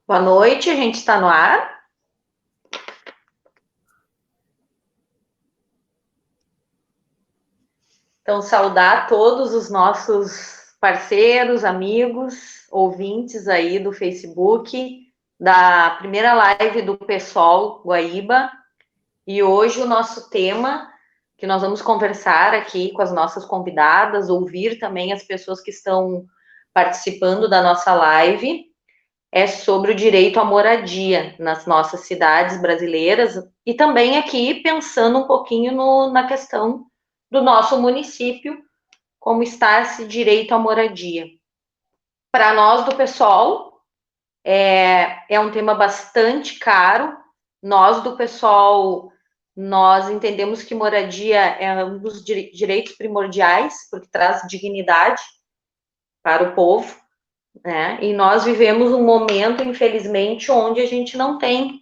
Boa noite, a gente está no ar. Então, saudar todos os nossos parceiros, amigos, ouvintes aí do Facebook, da primeira live do PSOL Guaíba. E hoje o nosso tema, que nós vamos conversar aqui com as nossas convidadas, ouvir também as pessoas que estão participando da nossa live, é sobre o direito à moradia nas nossas cidades brasileiras e também aqui pensando um pouquinho na questão do nosso município, como está esse direito à moradia. Para nós do PSOL, é um tema bastante caro. Nós do PSOL, nós entendemos que moradia é um dos direitos primordiais, porque traz dignidade para o povo, né? E nós vivemos um momento, infelizmente, onde a gente não tem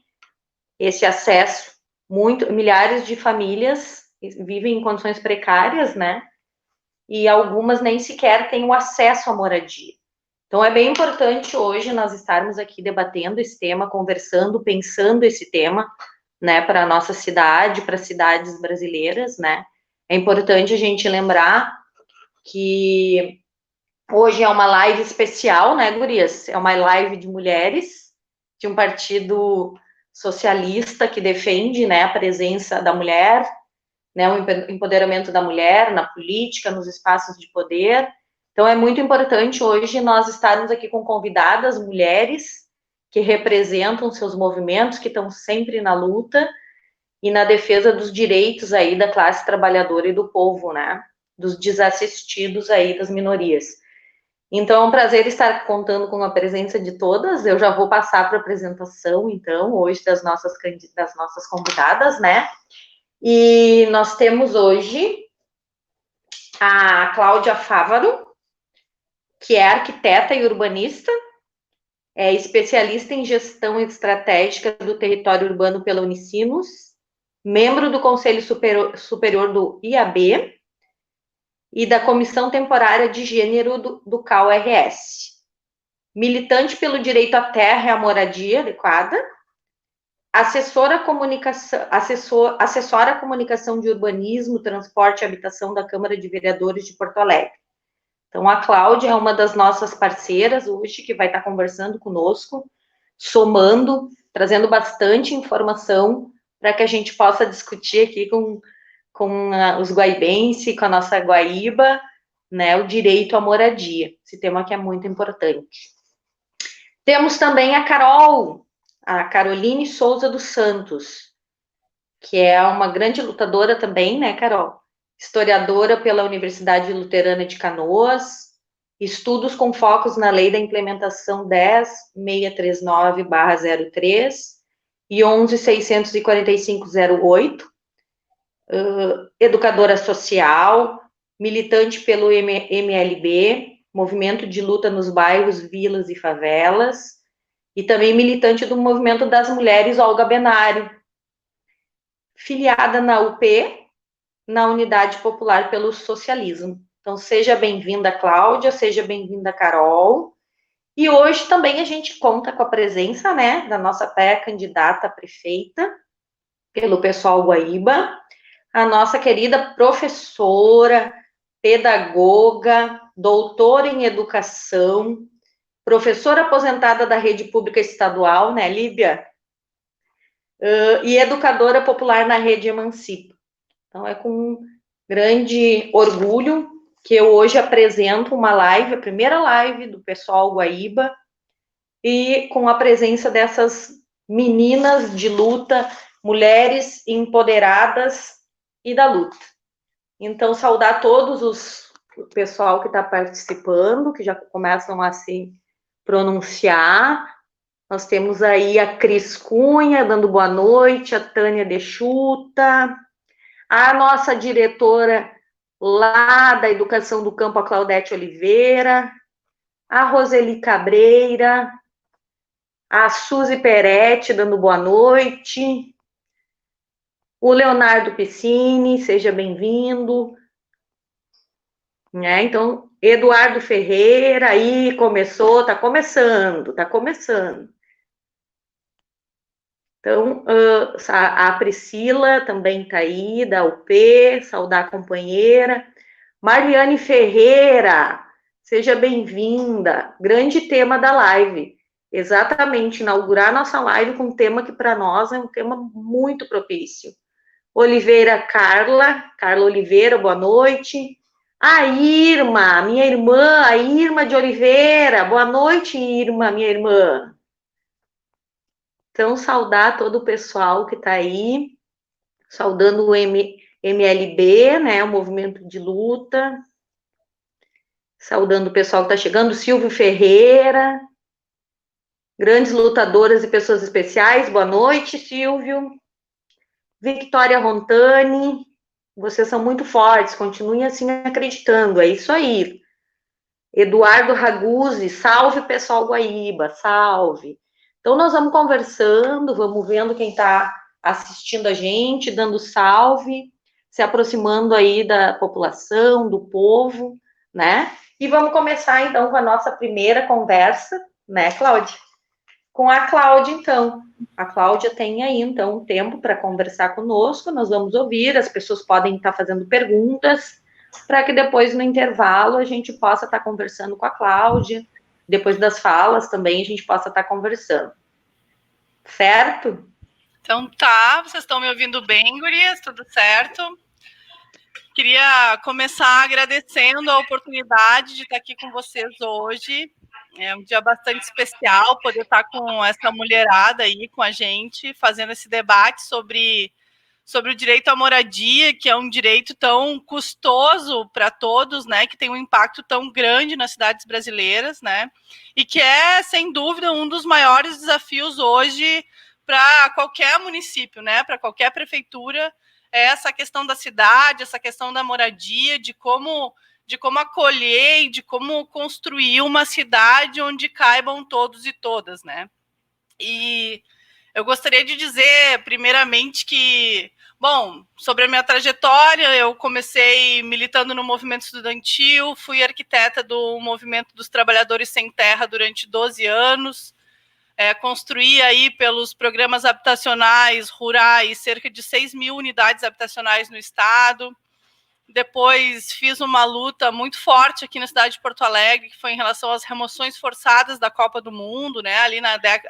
esse acesso. Milhares de famílias vivem em condições precárias, né? E algumas nem sequer têm o acesso à moradia. Então, é bem importante hoje nós estarmos aqui debatendo esse tema, conversando, pensando esse tema, né, para a nossa cidade, para as cidades brasileiras, né? É importante a gente lembrar que hoje é uma live especial, né, gurias? É uma live de mulheres, de um partido socialista que defende, né, a presença da mulher, né, o empoderamento da mulher na política, nos espaços de poder. Então, é muito importante hoje nós estarmos aqui com convidadas mulheres que representam seus movimentos, que estão sempre na luta e na defesa dos direitos aí da classe trabalhadora e do povo, né, dos desassistidos aí, das minorias. Então, é um prazer estar contando com a presença de todas. Eu já vou passar para a apresentação, então, hoje das nossas convidadas, né? E nós temos hoje a Cláudia Fávaro, que é arquiteta e urbanista, é especialista em gestão estratégica do território urbano pela Unicinos, membro do Conselho Superior do IAB e da Comissão Temporária de Gênero do CAU-RS. Militante pelo direito à terra e à moradia adequada, assessora a comunicação de urbanismo, transporte e habitação da Câmara de Vereadores de Porto Alegre. Então, a Cláudia é uma das nossas parceiras hoje, que vai estar conversando conosco, somando, trazendo bastante informação para que a gente possa discutir aqui com os guaibenses, com a nossa Guaíba, né, o direito à moradia, esse tema que é muito importante. Temos também a Carol, a Caroline Souza dos Santos, que é uma grande lutadora também, né, Carol? Historiadora pela Universidade Luterana de Canoas, estudos com focos na lei da implementação 10.639/03 e 11.645/08, educadora social, militante pelo MLB, Movimento de Luta nos Bairros, Vilas e Favelas, e também militante do Movimento das Mulheres Olga Benário, filiada na UP, na Unidade Popular pelo Socialismo. Então, seja bem-vinda, Cláudia, seja bem-vinda, Carol. E hoje também a gente conta com a presença, né, da nossa pré-candidata a prefeita pelo PSOL Guaíba, a nossa querida professora, pedagoga, doutora em educação, professora aposentada da rede pública estadual, né, Líbia? E educadora popular na rede Emancipa. Então, é com grande orgulho que eu hoje apresento uma live, a primeira live do PSOL Guaíba, e com a presença dessas meninas de luta, mulheres empoderadas e da luta. Então, saudar todos o pessoal que está participando, que já começam a se pronunciar. Nós temos aí a Cris Cunha dando boa noite, a Tânia Dechuta, a nossa diretora lá da Educação do Campo, a Claudete Oliveira, a Roseli Cabreira, a Suzy Peretti dando boa noite, o Leonardo Piscini, seja bem-vindo. Então, Eduardo Ferreira, aí começou, tá começando. Então, a Priscila também está aí, da UP, saudar a companheira. Mariane Ferreira, seja bem-vinda. Grande tema da live. Exatamente, inaugurar nossa live com um tema que para nós é um tema muito propício. Oliveira Carla Oliveira, boa noite. A Irma, minha irmã, a Irma de Oliveira. Boa noite, Irma, minha irmã. Então, saudar todo o pessoal que está aí, saudando o MLB, né, o movimento de luta, saudando o pessoal que está chegando, Silvio Ferreira, grandes lutadoras e pessoas especiais, boa noite, Silvio. Victoria Rontani, vocês são muito fortes, continuem assim acreditando, é isso aí. Eduardo Raguzzi, salve pessoal Guaíba, salve. Então nós vamos conversando, vamos vendo quem está assistindo a gente, dando salve, se aproximando aí da população, do povo, né? E vamos começar então com a nossa primeira conversa, né, Cláudia? Com a Cláudia, então. A Cláudia tem aí, então, um tempo para conversar conosco, nós vamos ouvir, as pessoas podem estar fazendo perguntas, para que depois, no intervalo, a gente possa estar conversando com a Cláudia, depois das falas também a gente possa estar conversando. Certo? Então tá, vocês estão me ouvindo bem, gurias? Tudo certo? Queria começar agradecendo a oportunidade de estar aqui com vocês hoje. É um dia bastante especial poder estar com essa mulherada aí com a gente, fazendo esse debate sobre o direito à moradia, que é um direito tão custoso para todos, né, que tem um impacto tão grande nas cidades brasileiras, né, e que é, sem dúvida, um dos maiores desafios hoje para qualquer município, né, para qualquer prefeitura, é essa questão da cidade, essa questão da moradia, de como acolher e de como construir uma cidade onde caibam todos e todas, né. E eu gostaria de dizer, primeiramente, que, bom, sobre a minha trajetória, eu comecei militando no movimento estudantil, fui arquiteta do movimento dos trabalhadores sem terra durante 12 anos, construí aí pelos programas habitacionais rurais cerca de 6 mil unidades habitacionais no estado. Depois fiz uma luta muito forte aqui na cidade de Porto Alegre, que foi em relação às remoções forçadas da Copa do Mundo, né?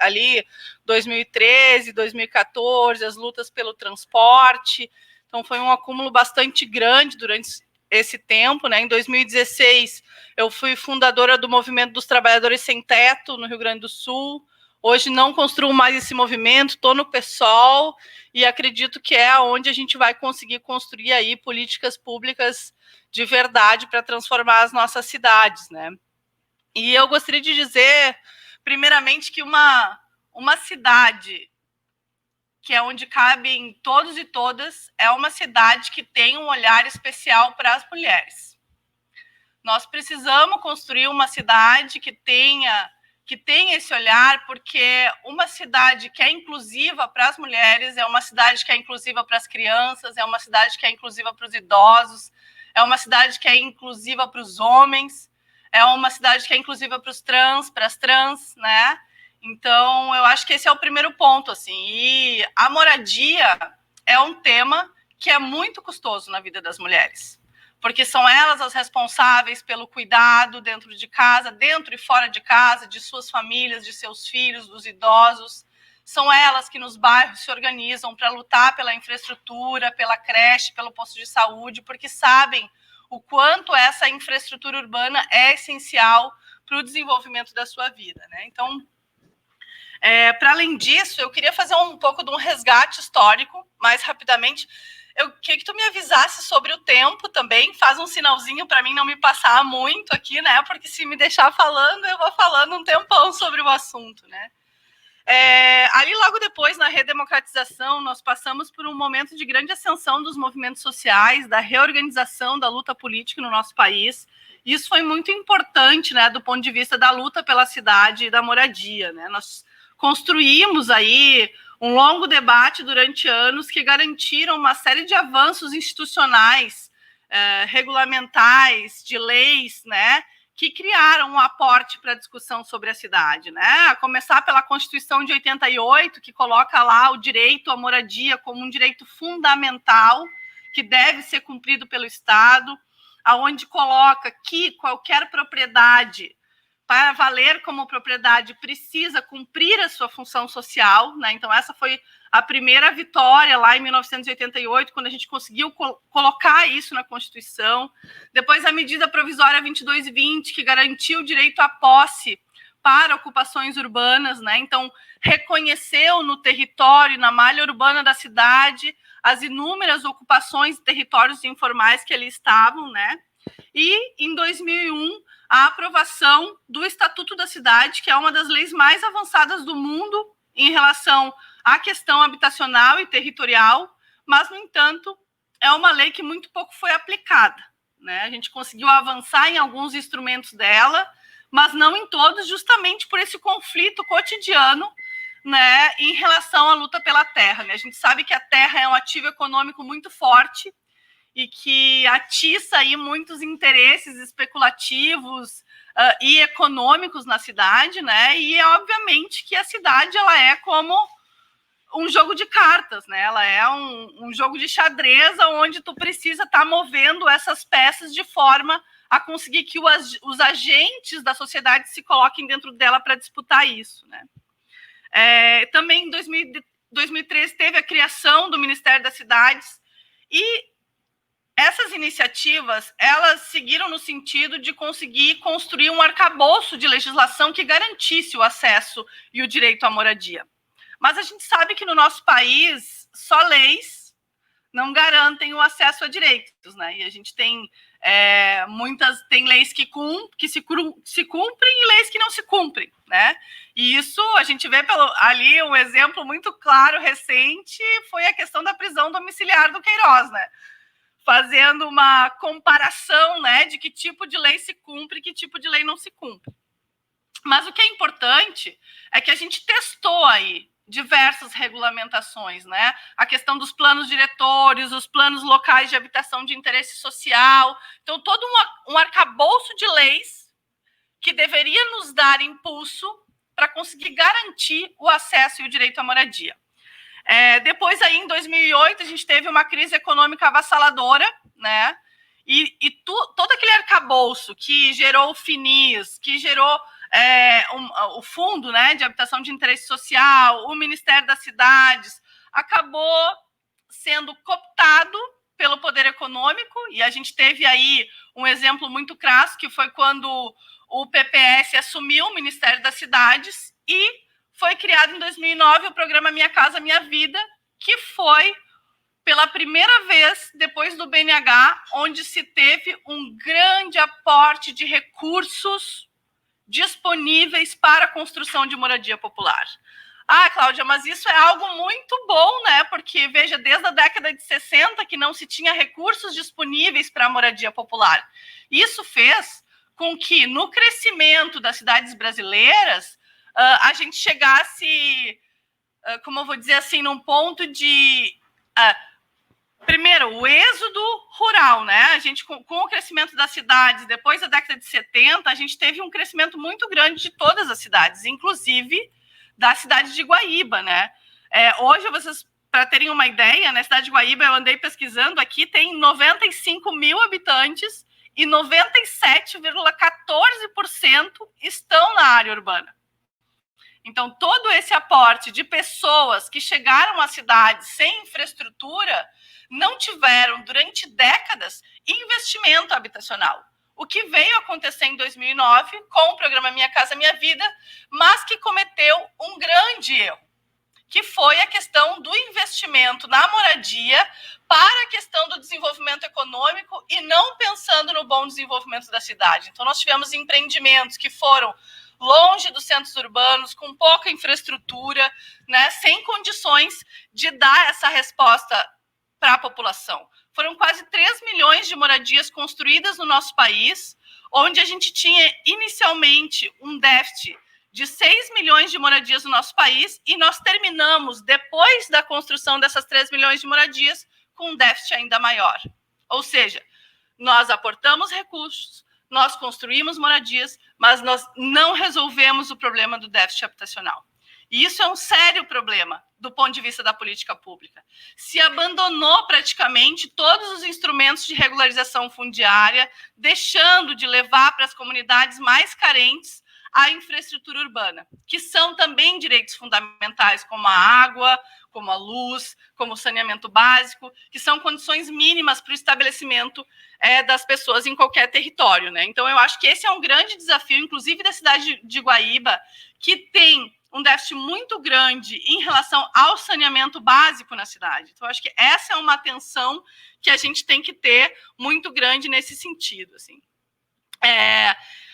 Ali 2013, 2014, as lutas pelo transporte. Então foi um acúmulo bastante grande durante esse tempo, né? Em 2016, eu fui fundadora do Movimento dos Trabalhadores Sem Teto no Rio Grande do Sul. Hoje não construo mais esse movimento, estou no PSOL e acredito que é onde a gente vai conseguir construir aí políticas públicas de verdade para transformar as nossas cidades, né? E eu gostaria de dizer, primeiramente, que uma cidade que é onde cabem todos e todas é uma cidade que tem um olhar especial para as mulheres. Nós precisamos construir uma cidade que tenha esse olhar, porque uma cidade que é inclusiva para as mulheres, é uma cidade que é inclusiva para as crianças, é uma cidade que é inclusiva para os idosos, é uma cidade que é inclusiva para os homens, é uma cidade que é inclusiva para os trans, para as trans, né? Então, eu acho que esse é o primeiro ponto, assim. E a moradia é um tema que é muito custoso na vida das mulheres, porque são elas as responsáveis pelo cuidado dentro de casa, dentro e fora de casa, de suas famílias, de seus filhos, dos idosos. São elas que nos bairros se organizam para lutar pela infraestrutura, pela creche, pelo posto de saúde, porque sabem o quanto essa infraestrutura urbana é essencial para o desenvolvimento da sua vida, né? Então, para além disso, eu queria fazer um pouco de um resgate histórico, mais rapidamente. Eu queria que tu me avisasse sobre o tempo também, faz um sinalzinho para mim não me passar muito aqui, né? Porque se me deixar falando, eu vou falando um tempão sobre o assunto, né? Ali logo depois, na redemocratização, nós passamos por um momento de grande ascensão dos movimentos sociais, da reorganização da luta política no nosso país. Isso foi muito importante, né, do ponto de vista da luta pela cidade e da moradia, né? Nós construímos aí um longo debate durante anos que garantiram uma série de avanços institucionais, regulamentais, de leis, né, que criaram um aporte para a discussão sobre a cidade, né? A começar pela Constituição de 88, que coloca lá o direito à moradia como um direito fundamental que deve ser cumprido pelo Estado, aonde coloca que qualquer propriedade, para valer como propriedade, precisa cumprir a sua função social, né? Então, essa foi a primeira vitória lá em 1988, quando a gente conseguiu colocar isso na Constituição. Depois, a medida provisória 2220, que garantiu o direito à posse para ocupações urbanas, né? Então, reconheceu no território, na malha urbana da cidade, as inúmeras ocupações de territórios informais que ali estavam, né? E, em 2001, a aprovação do Estatuto da Cidade, que é uma das leis mais avançadas do mundo em relação à questão habitacional e territorial, mas, no entanto, é uma lei que muito pouco foi aplicada, né? A gente conseguiu avançar em alguns instrumentos dela, mas não em todos, justamente por esse conflito cotidiano, né, em relação à luta pela terra, né? A gente sabe que a terra é um ativo econômico muito forte e que atiça aí muitos interesses especulativos e econômicos na cidade, né? E é obviamente que a cidade ela é como um jogo de cartas, né? Ela é um jogo de xadrez onde tu precisa estar movendo essas peças de forma a conseguir que os agentes da sociedade se coloquem dentro dela para disputar isso, né? Também em 2013 teve a criação do Ministério das Cidades e essas iniciativas, elas seguiram no sentido de conseguir construir um arcabouço de legislação que garantisse o acesso e o direito à moradia. Mas a gente sabe que no nosso país, só leis não garantem o acesso a direitos, né? E a gente tem tem leis que se cumprem e leis que não se cumprem, né? E isso a gente vê ali um exemplo muito claro, recente, foi a questão da prisão domiciliar do Queiroz, né? Fazendo uma comparação, né, de que tipo de lei se cumpre e que tipo de lei não se cumpre. Mas o que é importante é que a gente testou aí diversas regulamentações, né? A questão dos planos diretores, os planos locais de habitação de interesse social. Então, todo um arcabouço de leis que deveria nos dar impulso para conseguir garantir o acesso e o direito à moradia. Depois, aí, em 2008, a gente teve uma crise econômica avassaladora, né? E todo aquele arcabouço que gerou o FINIS, que gerou o Fundo, né, de Habitação de Interesse Social, o Ministério das Cidades, acabou sendo cooptado pelo poder econômico, e a gente teve aí um exemplo muito crasso, que foi quando o PPS assumiu o Ministério das Cidades e foi criado em 2009 o programa Minha Casa Minha Vida, que foi pela primeira vez depois do BNH, onde se teve um grande aporte de recursos disponíveis para a construção de moradia popular. Ah, Cláudia, mas isso é algo muito bom, né? Porque, veja, desde a década de 60 que não se tinha recursos disponíveis para a moradia popular. Isso fez com que, no crescimento das cidades brasileiras, a gente chegasse, como eu vou dizer assim, num ponto de... primeiro, o êxodo rural, né? A gente, com o crescimento das cidades, depois da década de 70, a gente teve um crescimento muito grande de todas as cidades, inclusive da cidade de Guaíba, né? Hoje, vocês, para terem uma ideia, na cidade de Guaíba, eu andei pesquisando aqui, tem 95 mil habitantes e 97,14% estão na área urbana. Então, todo esse aporte de pessoas que chegaram à cidade sem infraestrutura não tiveram, durante décadas, investimento habitacional. O que veio acontecer em 2009 com o programa Minha Casa Minha Vida, mas que cometeu um grande erro, que foi a questão do investimento na moradia para a questão do desenvolvimento econômico e não pensando no bom desenvolvimento da cidade. Então, nós tivemos empreendimentos que foram longe dos centros urbanos, com pouca infraestrutura, né, sem condições de dar essa resposta para a população. Foram quase 3 milhões de moradias construídas no nosso país, onde a gente tinha inicialmente um déficit de 6 milhões de moradias no nosso país, e nós terminamos, depois da construção dessas 3 milhões de moradias, com um déficit ainda maior. Ou seja, nós aportamos recursos, nós construímos moradias, mas nós não resolvemos o problema do déficit habitacional. E isso é um sério problema do ponto de vista da política pública. Se abandonou praticamente todos os instrumentos de regularização fundiária, deixando de levar para as comunidades mais carentes a infraestrutura urbana, que são também direitos fundamentais, como a água, como a luz, como o saneamento básico, que são condições mínimas para o estabelecimento das pessoas em qualquer território, né? Então, eu acho que esse é um grande desafio, inclusive da cidade de Guaíba, que tem um déficit muito grande em relação ao saneamento básico na cidade. Então, eu acho que essa é uma atenção que a gente tem que ter muito grande nesse sentido, assim.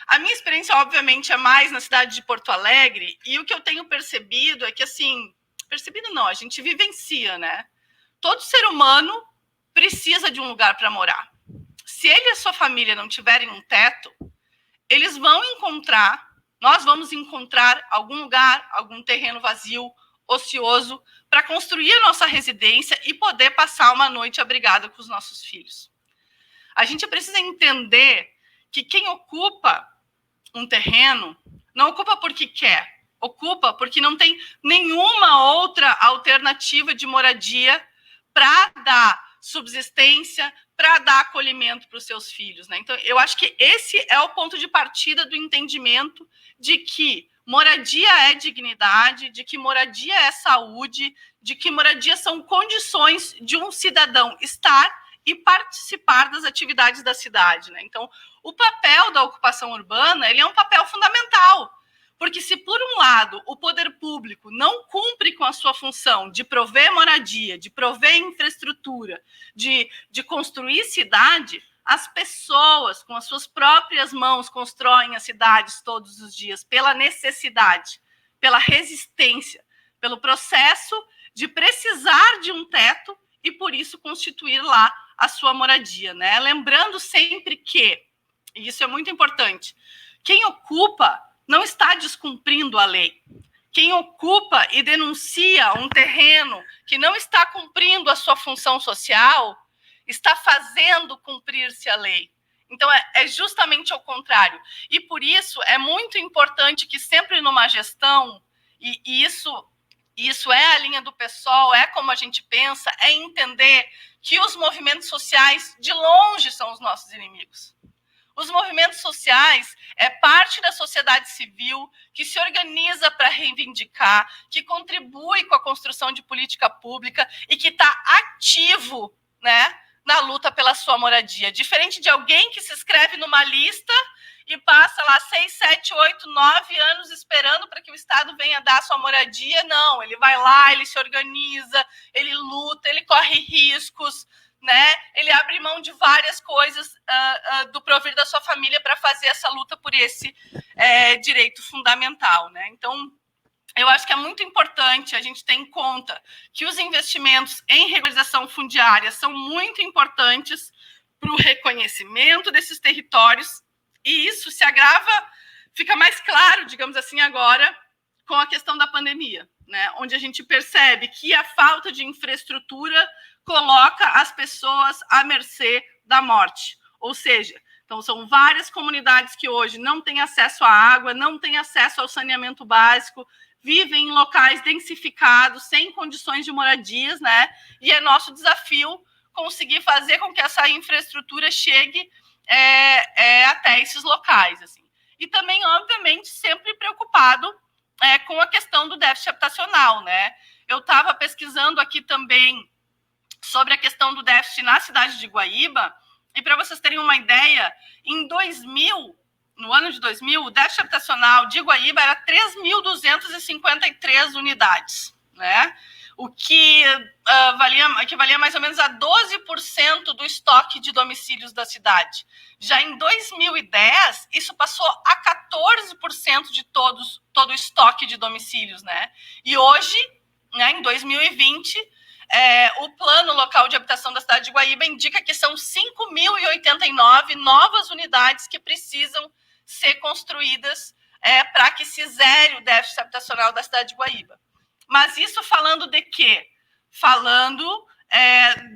A minha experiência, obviamente, é mais na cidade de Porto Alegre, e o que eu tenho percebido é que, assim, percebido não, a gente vivencia, né? Todo ser humano precisa de um lugar para morar. Se ele e a sua família não tiverem um teto, eles vão encontrar, nós vamos encontrar algum lugar, algum terreno vazio, ocioso, para construir a nossa residência e poder passar uma noite abrigada com os nossos filhos. A gente precisa entender que quem ocupa um terreno não ocupa porque quer, ocupa porque não tem nenhuma outra alternativa de moradia para dar subsistência, para dar acolhimento para os seus filhos, né? Então, eu acho que esse é o ponto de partida do entendimento de que moradia é dignidade, de que moradia é saúde, de que moradia são condições de um cidadão estar e participar das atividades da cidade, né? Então, o papel da ocupação urbana, ele é um papel fundamental, porque se, por um lado, o poder público não cumpre com a sua função de prover moradia, de prover infraestrutura, de construir cidade, as pessoas, com as suas próprias mãos, constroem as cidades todos os dias, pela necessidade, pela resistência, pelo processo de precisar de um teto e, por isso, constituir lá a sua moradia, né? Lembrando sempre que, e isso é muito importante, quem ocupa não está descumprindo a lei. Quem ocupa e denuncia um terreno que não está cumprindo a sua função social, está fazendo cumprir-se a lei. Então, é justamente ao contrário. E, por isso, é muito importante que sempre numa gestão, e isso é a linha do PSOL, é como a gente pensa, é entender que os movimentos sociais, de longe, são os nossos inimigos. Os movimentos sociais é parte da sociedade civil que se organiza para reivindicar, que contribui com a construção de política pública e que está ativo, né, na luta pela sua moradia. Diferente de alguém que se inscreve numa lista e passa lá 6, 7, 8, 9 anos esperando para que o Estado venha dar a sua moradia. Não, ele vai lá, ele se organiza, ele luta, ele corre riscos, né? Ele abre mão de várias coisas do provir da sua família para fazer essa luta por esse direito fundamental, né? Então, eu acho que é muito importante a gente ter em conta que os investimentos em regularização fundiária são muito importantes para o reconhecimento desses territórios, e isso se agrava, fica mais claro, digamos assim, agora, com a questão da pandemia, né? Onde a gente percebe que a falta de infraestrutura coloca as pessoas à mercê da morte. Ou seja, então são várias comunidades que hoje não têm acesso à água, não têm acesso ao saneamento básico, vivem em locais densificados, sem condições de moradias, né? E é nosso desafio conseguir fazer com que essa infraestrutura chegue até esses locais, assim. E também, obviamente, sempre preocupado com a questão do déficit habitacional, né? Eu estava pesquisando aqui também sobre a questão do déficit na cidade de Guaíba, e para vocês terem uma ideia, no ano de 2000, o déficit habitacional de Guaíba era 3.253 unidades, né? O que equivalia mais ou menos a 12% do estoque de domicílios da cidade. Já em 2010, isso passou a 14% de todo o estoque de domicílios, né? E hoje, né, em 2020, o plano local de habitação da cidade de Guaíba indica que são 5.089 novas unidades que precisam ser construídas para que se zere o déficit habitacional da cidade de Guaíba. Mas isso falando de quê? Falando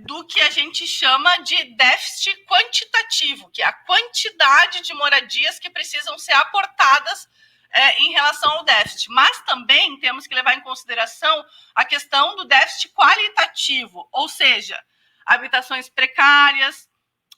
do que a gente chama de déficit quantitativo, que é a quantidade de moradias que precisam ser aportadas em relação ao déficit. Mas também temos que levar em consideração a questão do déficit qualitativo, ou seja, habitações precárias,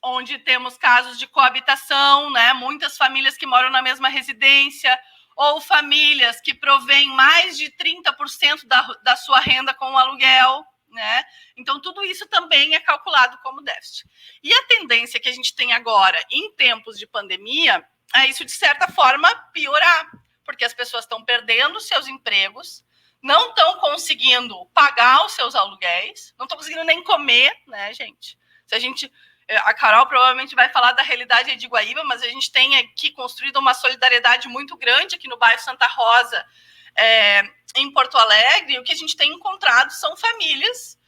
onde temos casos de coabitação, né? Muitas famílias que moram na mesma residência, ou famílias que provêm mais de 30% da sua renda com o aluguel, né? Então, tudo isso também é calculado como déficit. E a tendência que a gente tem agora, em tempos de pandemia, é isso, de certa forma, piorar, porque as pessoas estão perdendo seus empregos, não estão conseguindo pagar os seus aluguéis, não estão conseguindo nem comer, né, gente? A Carol provavelmente vai falar da realidade de Guaíba, mas a gente tem aqui construído uma solidariedade muito grande aqui no bairro Santa Rosa, em Porto Alegre, e o que a gente tem encontrado são famílias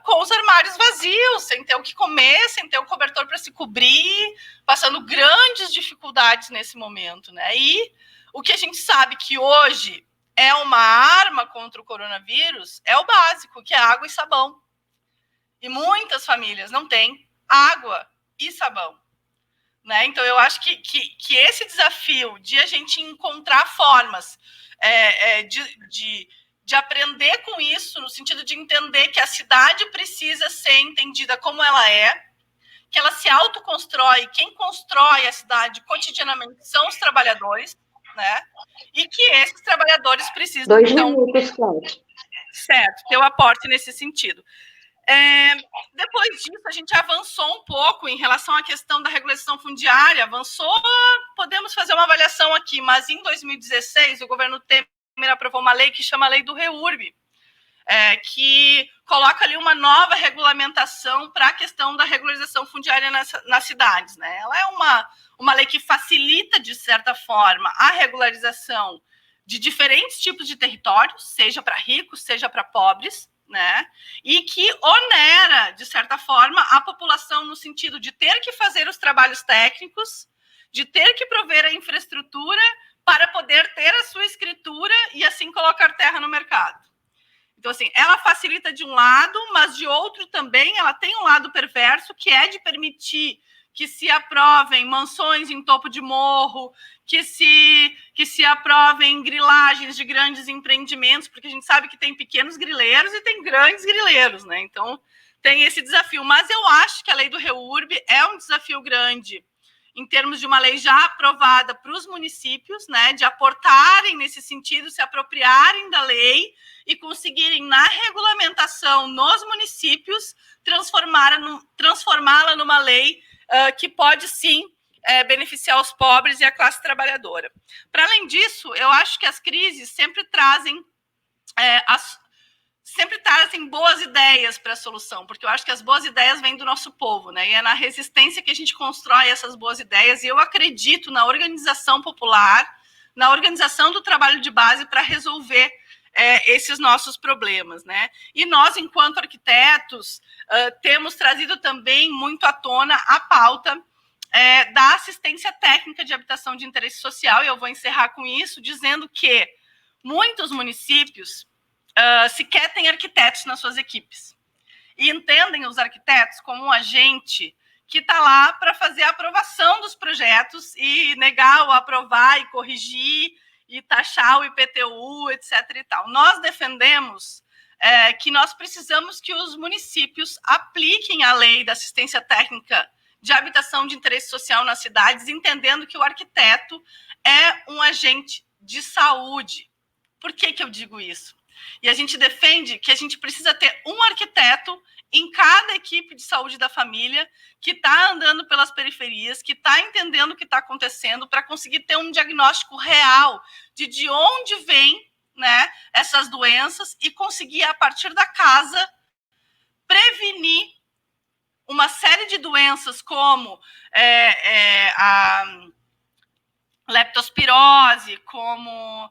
com os armários vazios, sem ter o que comer, sem ter o cobertor para se cobrir, passando grandes dificuldades nesse momento, né? E o que a gente sabe que hoje é uma arma contra o coronavírus é o básico, que é água e sabão. E muitas famílias não têm água e sabão, né? Então, eu acho que esse desafio de a gente encontrar formas de aprender com isso, no sentido de entender que a cidade precisa ser entendida como ela é, que ela se autoconstrói, quem constrói a cidade cotidianamente são os trabalhadores, né? E que esses trabalhadores precisam, 2 minutos, Cláudia. Certo, ter o aporte nesse sentido. Depois disso, a gente avançou um pouco em relação à questão da regularização fundiária, podemos fazer uma avaliação aqui, mas em 2016, o governo Temer aprovou uma lei que chama a Lei do REURB, que coloca ali uma nova regulamentação para a questão da regularização fundiária nas cidades, né? Ela é uma lei que facilita, de certa forma, a regularização de diferentes tipos de territórios, seja para ricos, seja para pobres, né? E que onera, de certa forma, a população no sentido de ter que fazer os trabalhos técnicos, de ter que prover a infraestrutura para poder ter a sua escritura e assim colocar terra no mercado. Então, assim, ela facilita de um lado, mas de outro também ela tem um lado perverso, que é de permitir que se aprovem mansões em topo de morro, que se aprovem grilagens de grandes empreendimentos, porque a gente sabe que tem pequenos grileiros e tem grandes grileiros, né? Então, tem esse desafio. Mas eu acho que a lei do REURB é um desafio grande, em termos de uma lei já aprovada para os municípios, né? De aportarem nesse sentido, se apropriarem da lei e conseguirem, na regulamentação nos municípios, transformá-la numa lei que pode, sim, beneficiar os pobres e a classe trabalhadora. Para além disso, eu acho que as crises sempre trazem boas ideias para a solução, porque eu acho que as boas ideias vêm do nosso povo, né? E é na resistência que a gente constrói essas boas ideias, e eu acredito na organização popular, na organização do trabalho de base para resolver esses nossos problemas, né? E nós, enquanto arquitetos, temos trazido também muito à tona a pauta da assistência técnica de habitação de interesse social, e eu vou encerrar com isso, dizendo que muitos municípios sequer têm arquitetos nas suas equipes, e entendem os arquitetos como um agente que está lá para fazer a aprovação dos projetos e negar ou aprovar e corrigir e taxar o IPTU, etc. e tal. Nós defendemos que nós precisamos que os municípios apliquem a lei da assistência técnica de habitação de interesse social nas cidades, entendendo que o arquiteto é um agente de saúde. Por que eu digo isso? E a gente defende que a gente precisa ter um arquiteto em cada equipe de saúde da família, que está andando pelas periferias, que está entendendo o que está acontecendo, para conseguir ter um diagnóstico real de onde vêm, né, essas doenças, e conseguir, a partir da casa, prevenir uma série de doenças como a leptospirose, como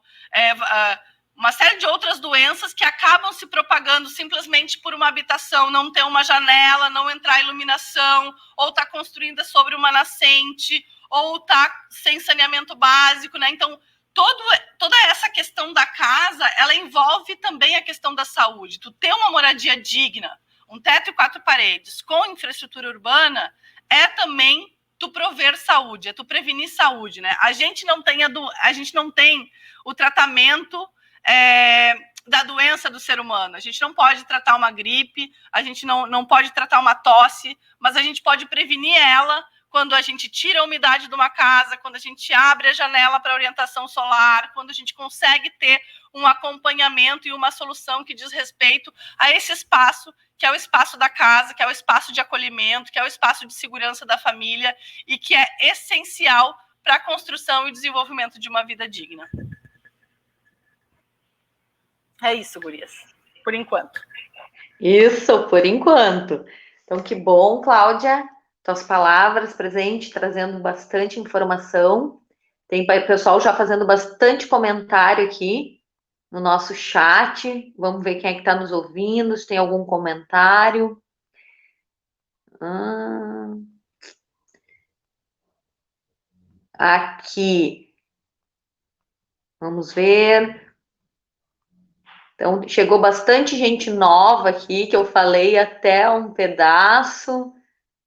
uma série de outras doenças que acabam se propagando simplesmente por uma habitação não ter uma janela, não entrar iluminação, ou está construída sobre uma nascente, ou está sem saneamento básico, né? Então, toda essa questão da casa, ela envolve também a questão da saúde. Tu ter uma moradia digna, um teto e 4 paredes com infraestrutura urbana é também tu prover saúde, é tu prevenir saúde, né? A gente não tem o tratamento da doença do ser humano. A gente não pode tratar uma gripe, a gente não pode tratar uma tosse, mas a gente pode prevenir ela quando a gente tira a umidade de uma casa, quando a gente abre a janela para orientação solar, quando a gente consegue ter um acompanhamento e uma solução que diz respeito a esse espaço, que é o espaço da casa, que é o espaço de acolhimento, que é o espaço de segurança da família e que é essencial para a construção e desenvolvimento de uma vida digna. É isso, gurias, por enquanto. Isso, por enquanto. Então, que bom, Cláudia, tuas palavras presente, trazendo bastante informação. Tem pessoal já fazendo bastante comentário aqui no nosso chat. Vamos ver quem é que está nos ouvindo, se tem algum comentário. Aqui. Vamos ver. Então, chegou bastante gente nova aqui, que eu falei até um pedaço.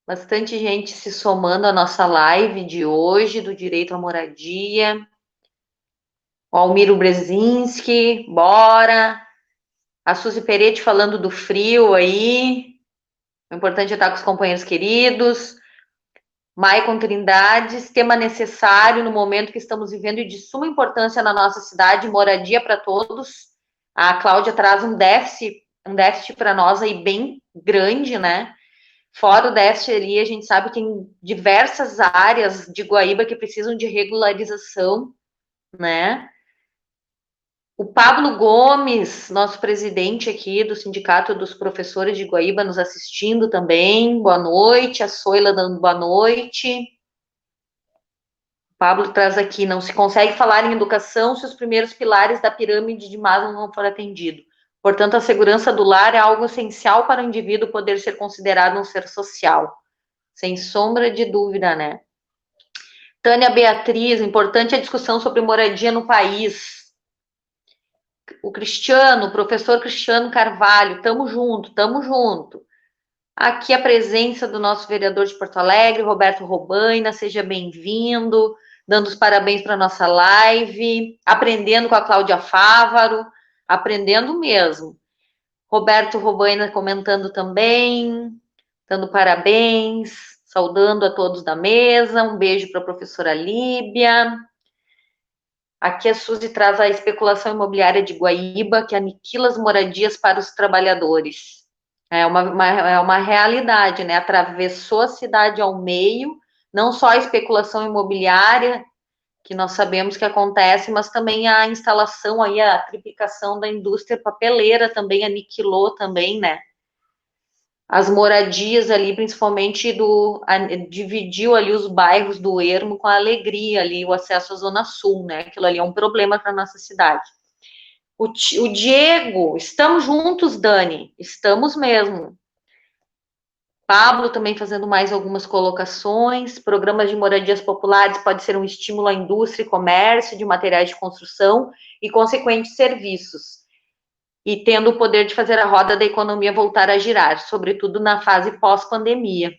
Bastante gente se somando à nossa live de hoje, do direito à moradia. O Almiro Brzezinski, bora. A Suzy Peretti falando do frio aí. O importante é estar com os companheiros queridos. Maicon Trindades, tema necessário no momento que estamos vivendo e de suma importância na nossa cidade, moradia para todos. A Cláudia traz um déficit para nós aí bem grande, né? Fora o déficit ali, a gente sabe que tem diversas áreas de Guaíba que precisam de regularização, né? O Pablo Gomes, nosso presidente aqui do Sindicato dos Professores de Guaíba, nos assistindo também. Boa noite. A Soila dando boa noite. O Pablo traz aqui, não se consegue falar em educação se os primeiros pilares da pirâmide de Maslow não forem atendidos. Portanto, a segurança do lar é algo essencial para o indivíduo poder ser considerado um ser social. Sem sombra de dúvida, né? Tânia Beatriz, importante a discussão sobre moradia no país. O Cristiano, o professor Cristiano Carvalho, tamo junto, tamo junto. Aqui a presença do nosso vereador de Porto Alegre, Roberto Robaina, seja bem-vindo, dando os parabéns para a nossa live, aprendendo com a Cláudia Fávaro, aprendendo mesmo. Roberto Robaina comentando também, dando parabéns, saudando a todos da mesa, um beijo para a professora Líbia. Aqui a Suzy traz a especulação imobiliária de Guaíba, que aniquila as moradias para os trabalhadores. É uma realidade, né? Atravessou a cidade ao meio, não só a especulação imobiliária, que nós sabemos que acontece, mas também a instalação aí, a triplicação da indústria papeleira também aniquilou também, né? As moradias ali, principalmente dividiu ali os bairros do Ermo com a Alegria ali, o acesso à Zona Sul, né? Aquilo ali é um problema para nossa cidade. O Diego, estamos juntos, Dani, estamos mesmo. Pablo também fazendo mais algumas colocações. Programas de moradias populares pode ser um estímulo à indústria e comércio de materiais de construção e consequentes serviços, e tendo o poder de fazer a roda da economia voltar a girar, sobretudo na fase pós-pandemia.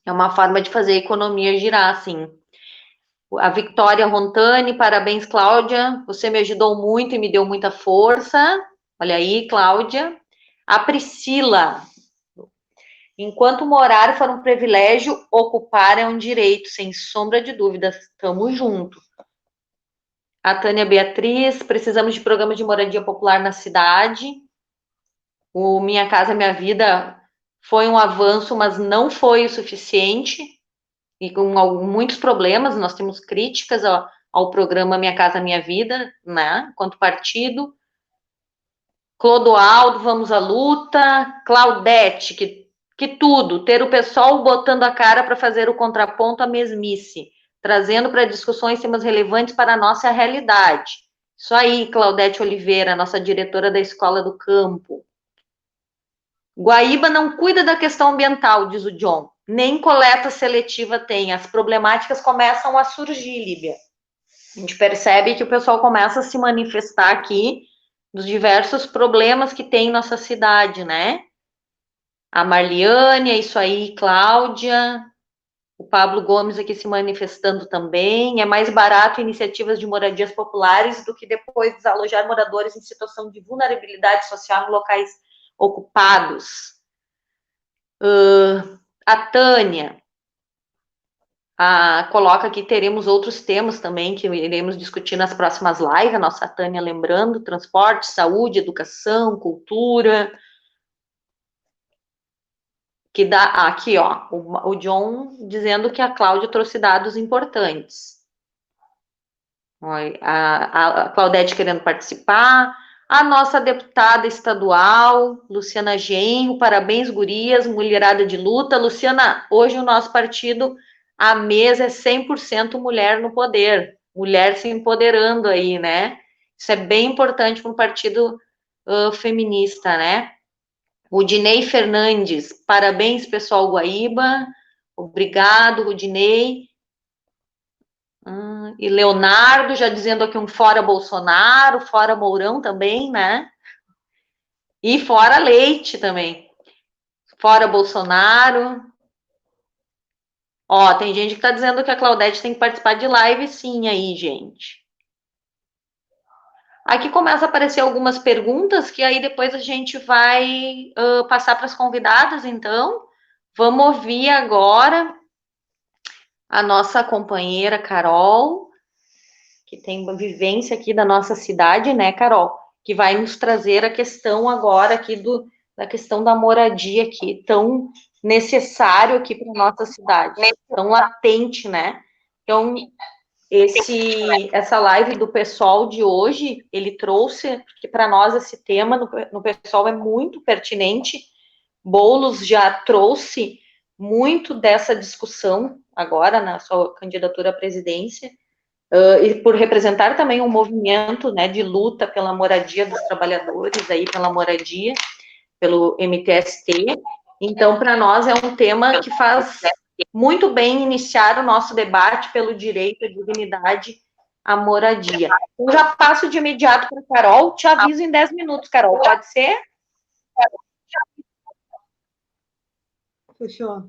É uma forma de fazer a economia girar, assim. A Victoria Rontani, parabéns, Cláudia, você me ajudou muito e me deu muita força. Olha aí, Cláudia. A Priscila, enquanto morar for um privilégio, ocupar é um direito, sem sombra de dúvidas, estamos juntos. A Tânia Beatriz, precisamos de programas de moradia popular na cidade. O Minha Casa Minha Vida foi um avanço, mas não foi o suficiente, e com muitos problemas. Nós temos críticas ao programa Minha Casa Minha Vida, né, enquanto partido. Clodoaldo, vamos à luta. Claudete, que tudo, ter o pessoal botando a cara para fazer o contraponto à mesmice, trazendo para discussões temas relevantes para a nossa realidade. Isso aí, Claudete Oliveira, nossa diretora da Escola do Campo. Guaíba não cuida da questão ambiental, diz o John. Nem coleta seletiva tem. As problemáticas começam a surgir, Líbia. A gente percebe que o pessoal começa a se manifestar aqui dos diversos problemas que tem em nossa cidade, né? A Marliane, é isso aí, Cláudia. O Pablo Gomes aqui se manifestando também. É mais barato iniciativas de moradias populares do que depois desalojar moradores em situação de vulnerabilidade social em locais ocupados. A Tânia coloca que teremos outros temas também que iremos discutir nas próximas lives. A nossa Tânia lembrando: transporte, saúde, educação, cultura. Que dá aqui, ó, o John dizendo que a Cláudia trouxe dados importantes. A Claudete querendo participar. A nossa deputada estadual, Luciana Genro, parabéns, gurias, mulherada de luta. Luciana, hoje o nosso partido, a mesa é 100% mulher no poder, mulher se empoderando aí, né? Isso é bem importante para um partido feminista, né? O Rudinei Fernandes, parabéns, pessoal Guaíba. Obrigado, Rudinei. E Leonardo já dizendo aqui um fora Bolsonaro, fora Mourão também, né? E fora Leite também. Fora Bolsonaro. Ó, tem gente que tá dizendo que a Claudete tem que participar de live, sim, aí, gente. Aqui começa a aparecer algumas perguntas que aí depois a gente vai passar para as convidadas, então. Vamos ouvir agora a nossa companheira Carol, que tem uma vivência aqui da nossa cidade, né, Carol? Que vai nos trazer a questão agora aqui da questão da moradia aqui, tão necessário aqui para nossa cidade, tão latente, né? Então, essa live do pessoal de hoje, ele trouxe, que para nós esse tema no pessoal é muito pertinente. Boulos já trouxe muito dessa discussão agora na sua candidatura à presidência, e por representar também um movimento, né, de luta pela moradia dos trabalhadores, aí pela moradia, pelo MTST. Então, para nós é um tema que faz muito bem iniciar o nosso debate pelo direito à dignidade à moradia. Eu já passo de imediato para a Carol, te aviso em 10 minutos, Carol, pode ser? Fechou.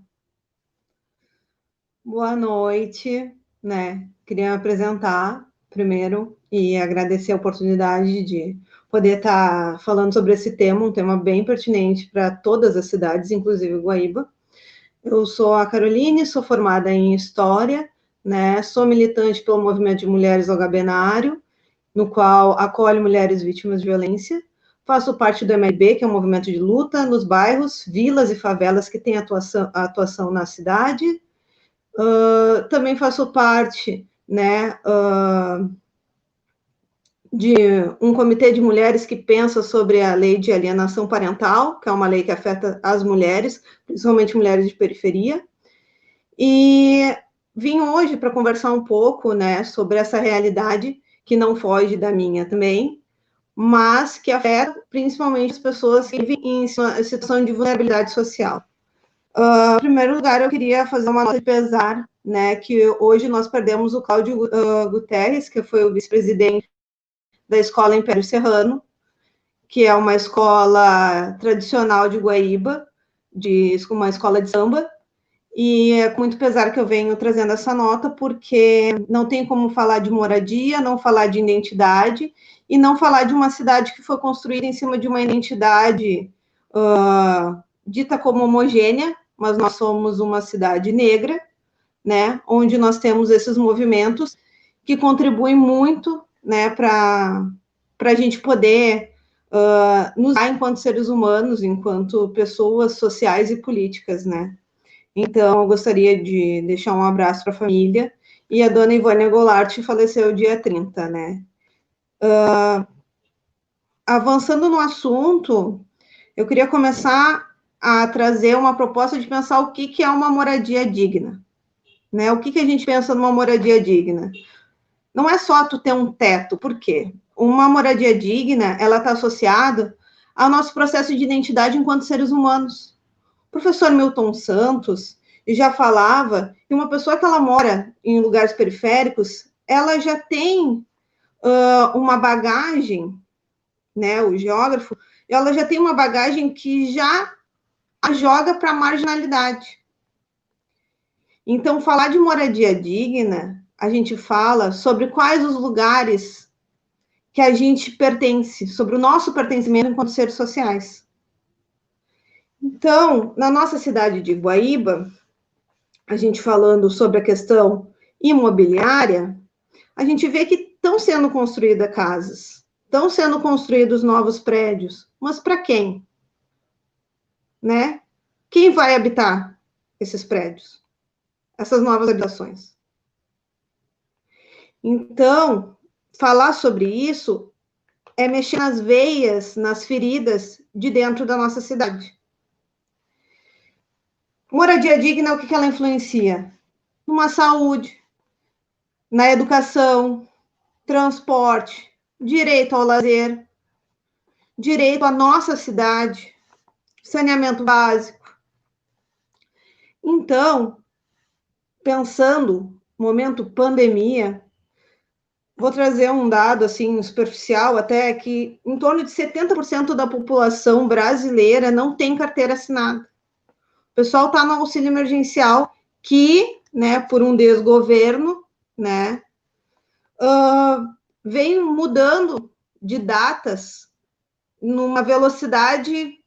Boa noite, né? Queria me apresentar primeiro e agradecer a oportunidade de poder estar falando sobre esse tema, um tema bem pertinente para todas as cidades, inclusive Guaíba. Eu sou a Caroline, sou formada em História, né? Sou militante pelo Movimento de Mulheres Algabenário, no qual acolhe mulheres vítimas de violência. Faço parte do MLB, que é um movimento de luta nos bairros, vilas e favelas que tem atuação na cidade. Também faço parte, né, de um comitê de mulheres que pensa sobre a lei de alienação parental, que é uma lei que afeta as mulheres, principalmente mulheres de periferia. E vim hoje para conversar um pouco, né, sobre essa realidade que não foge da minha também, mas que afeta principalmente as pessoas que vivem em situação de vulnerabilidade social. Em primeiro lugar, eu queria fazer uma nota de pesar, né, que hoje nós perdemos o Cláudio Guterres, que foi o vice-presidente da Escola Império Serrano, que é uma escola tradicional de Guaíba, uma escola de samba, e é com muito pesar que eu venho trazendo essa nota, porque não tem como falar de moradia, não falar de identidade, e não falar de uma cidade que foi construída em cima de uma identidade dita como homogênea, mas nós somos uma cidade negra, né, onde nós temos esses movimentos que contribuem muito, né, para a gente poder nos dar enquanto seres humanos, enquanto pessoas sociais e políticas, né. Então, eu gostaria de deixar um abraço para a família, e a dona Ivânia Goulart faleceu dia 30, né. Avançando no assunto, eu queria começar a trazer uma proposta de pensar o que é uma moradia digna, né? O que a gente pensa numa moradia digna? Não é só tu ter um teto, por quê? Uma moradia digna, ela está associada ao nosso processo de identidade enquanto seres humanos. O professor Milton Santos já falava que uma pessoa que ela mora em lugares periféricos, ela já tem uma bagagem, né? O geógrafo, ela já tem uma bagagem que já a joga para a marginalidade. Então, falar de moradia digna, a gente fala sobre quais os lugares que a gente pertence, sobre o nosso pertencimento enquanto seres sociais. Então, na nossa cidade de Guaíba, a gente falando sobre a questão imobiliária, a gente vê que estão sendo construídas casas, estão sendo construídos novos prédios, mas para quem? Né? Quem vai habitar esses prédios? Essas novas habitações. Então, falar sobre isso é mexer nas veias, nas feridas de dentro da nossa cidade. Moradia digna, o que ela influencia? Numa saúde, na educação, transporte, direito ao lazer, direito à nossa cidade, saneamento básico. Então, pensando, momento pandemia, vou trazer um dado assim superficial até que em torno de 70% da população brasileira não tem carteira assinada. O pessoal está no auxílio emergencial que, né, por um desgoverno, né, vem mudando de datas numa velocidade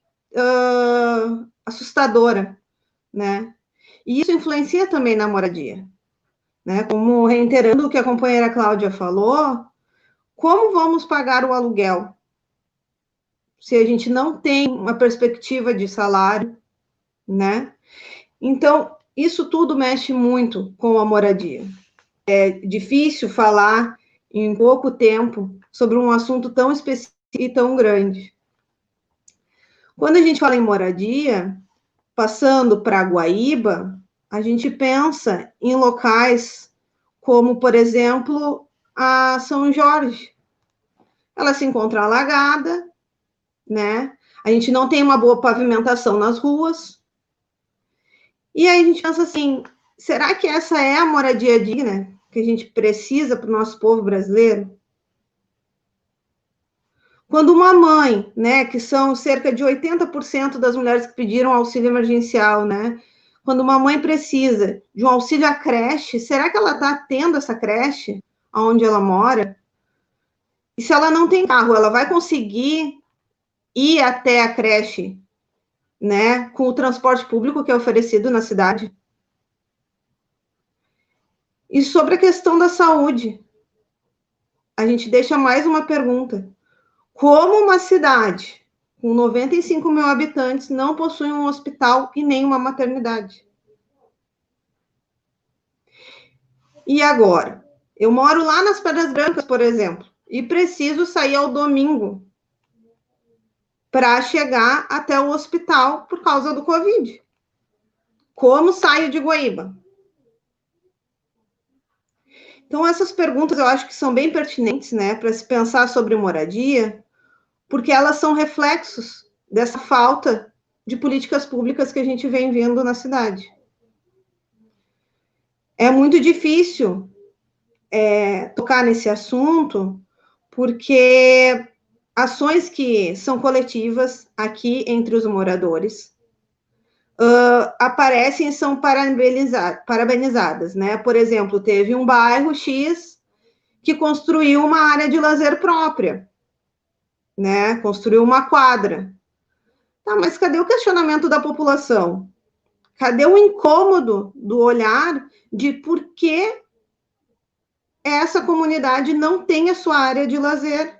assustadora, né? E isso influencia também na moradia, né? Como reiterando o que a companheira Cláudia falou, como vamos pagar o aluguel se a gente não tem uma perspectiva de salário, né? Então, isso tudo mexe muito com a moradia. É difícil falar em pouco tempo sobre um assunto tão específico e tão grande. Quando a gente fala em moradia, passando para Guaíba, a gente pensa em locais como, por exemplo, a São Jorge. Ela se encontra alagada, né? A gente não tem uma boa pavimentação nas ruas. E aí a gente pensa assim, será que essa é a moradia digna que a gente precisa para o nosso povo brasileiro? Quando uma mãe, né, que são cerca de 80% das mulheres que pediram auxílio emergencial, né, quando uma mãe precisa de um auxílio à creche, será que ela está tendo essa creche onde ela mora? E se ela não tem carro, ela vai conseguir ir até a creche, né, com o transporte público que é oferecido na cidade? E sobre a questão da saúde, a gente deixa mais uma pergunta. Como uma cidade com 95 mil habitantes não possui um hospital e nem uma maternidade? E agora? Eu moro lá nas Pedras Brancas, por exemplo, e preciso sair ao domingo para chegar até o hospital por causa do Covid. Como saio de Guaíba? Então, essas perguntas eu acho que são bem pertinentes, né, para se pensar sobre moradia, porque elas são reflexos dessa falta de políticas públicas que a gente vem vendo na cidade. É muito difícil tocar nesse assunto, porque ações que são coletivas aqui entre os moradores aparecem e são parabenizadas, né? Por exemplo, teve um bairro X que construiu uma área de lazer própria, né? Construiu uma quadra. Tá, mas cadê o questionamento da população? Cadê o incômodo do olhar de por que essa comunidade não tem a sua área de lazer?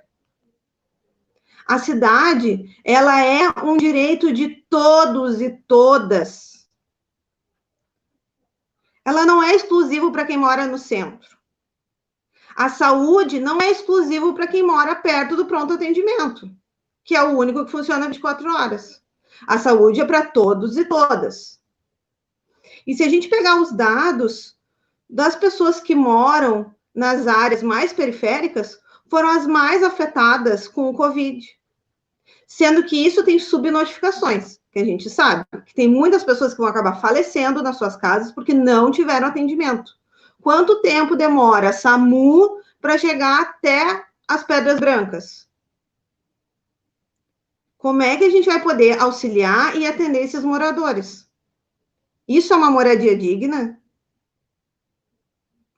A cidade, ela é um direito de todos e todas. Ela não é exclusivo para quem mora no centro. A saúde não é exclusivo para quem mora perto do pronto atendimento, que é o único que funciona 24 horas. A saúde é para todos e todas. E se a gente pegar os dados das pessoas que moram nas áreas mais periféricas, foram as mais afetadas com o Covid. Sendo que isso tem subnotificações, que a gente sabe, que tem muitas pessoas que vão acabar falecendo nas suas casas porque não tiveram atendimento. Quanto tempo demora a SAMU para chegar até as Pedras Brancas? Como é que a gente vai poder auxiliar e atender esses moradores? Isso é uma moradia digna?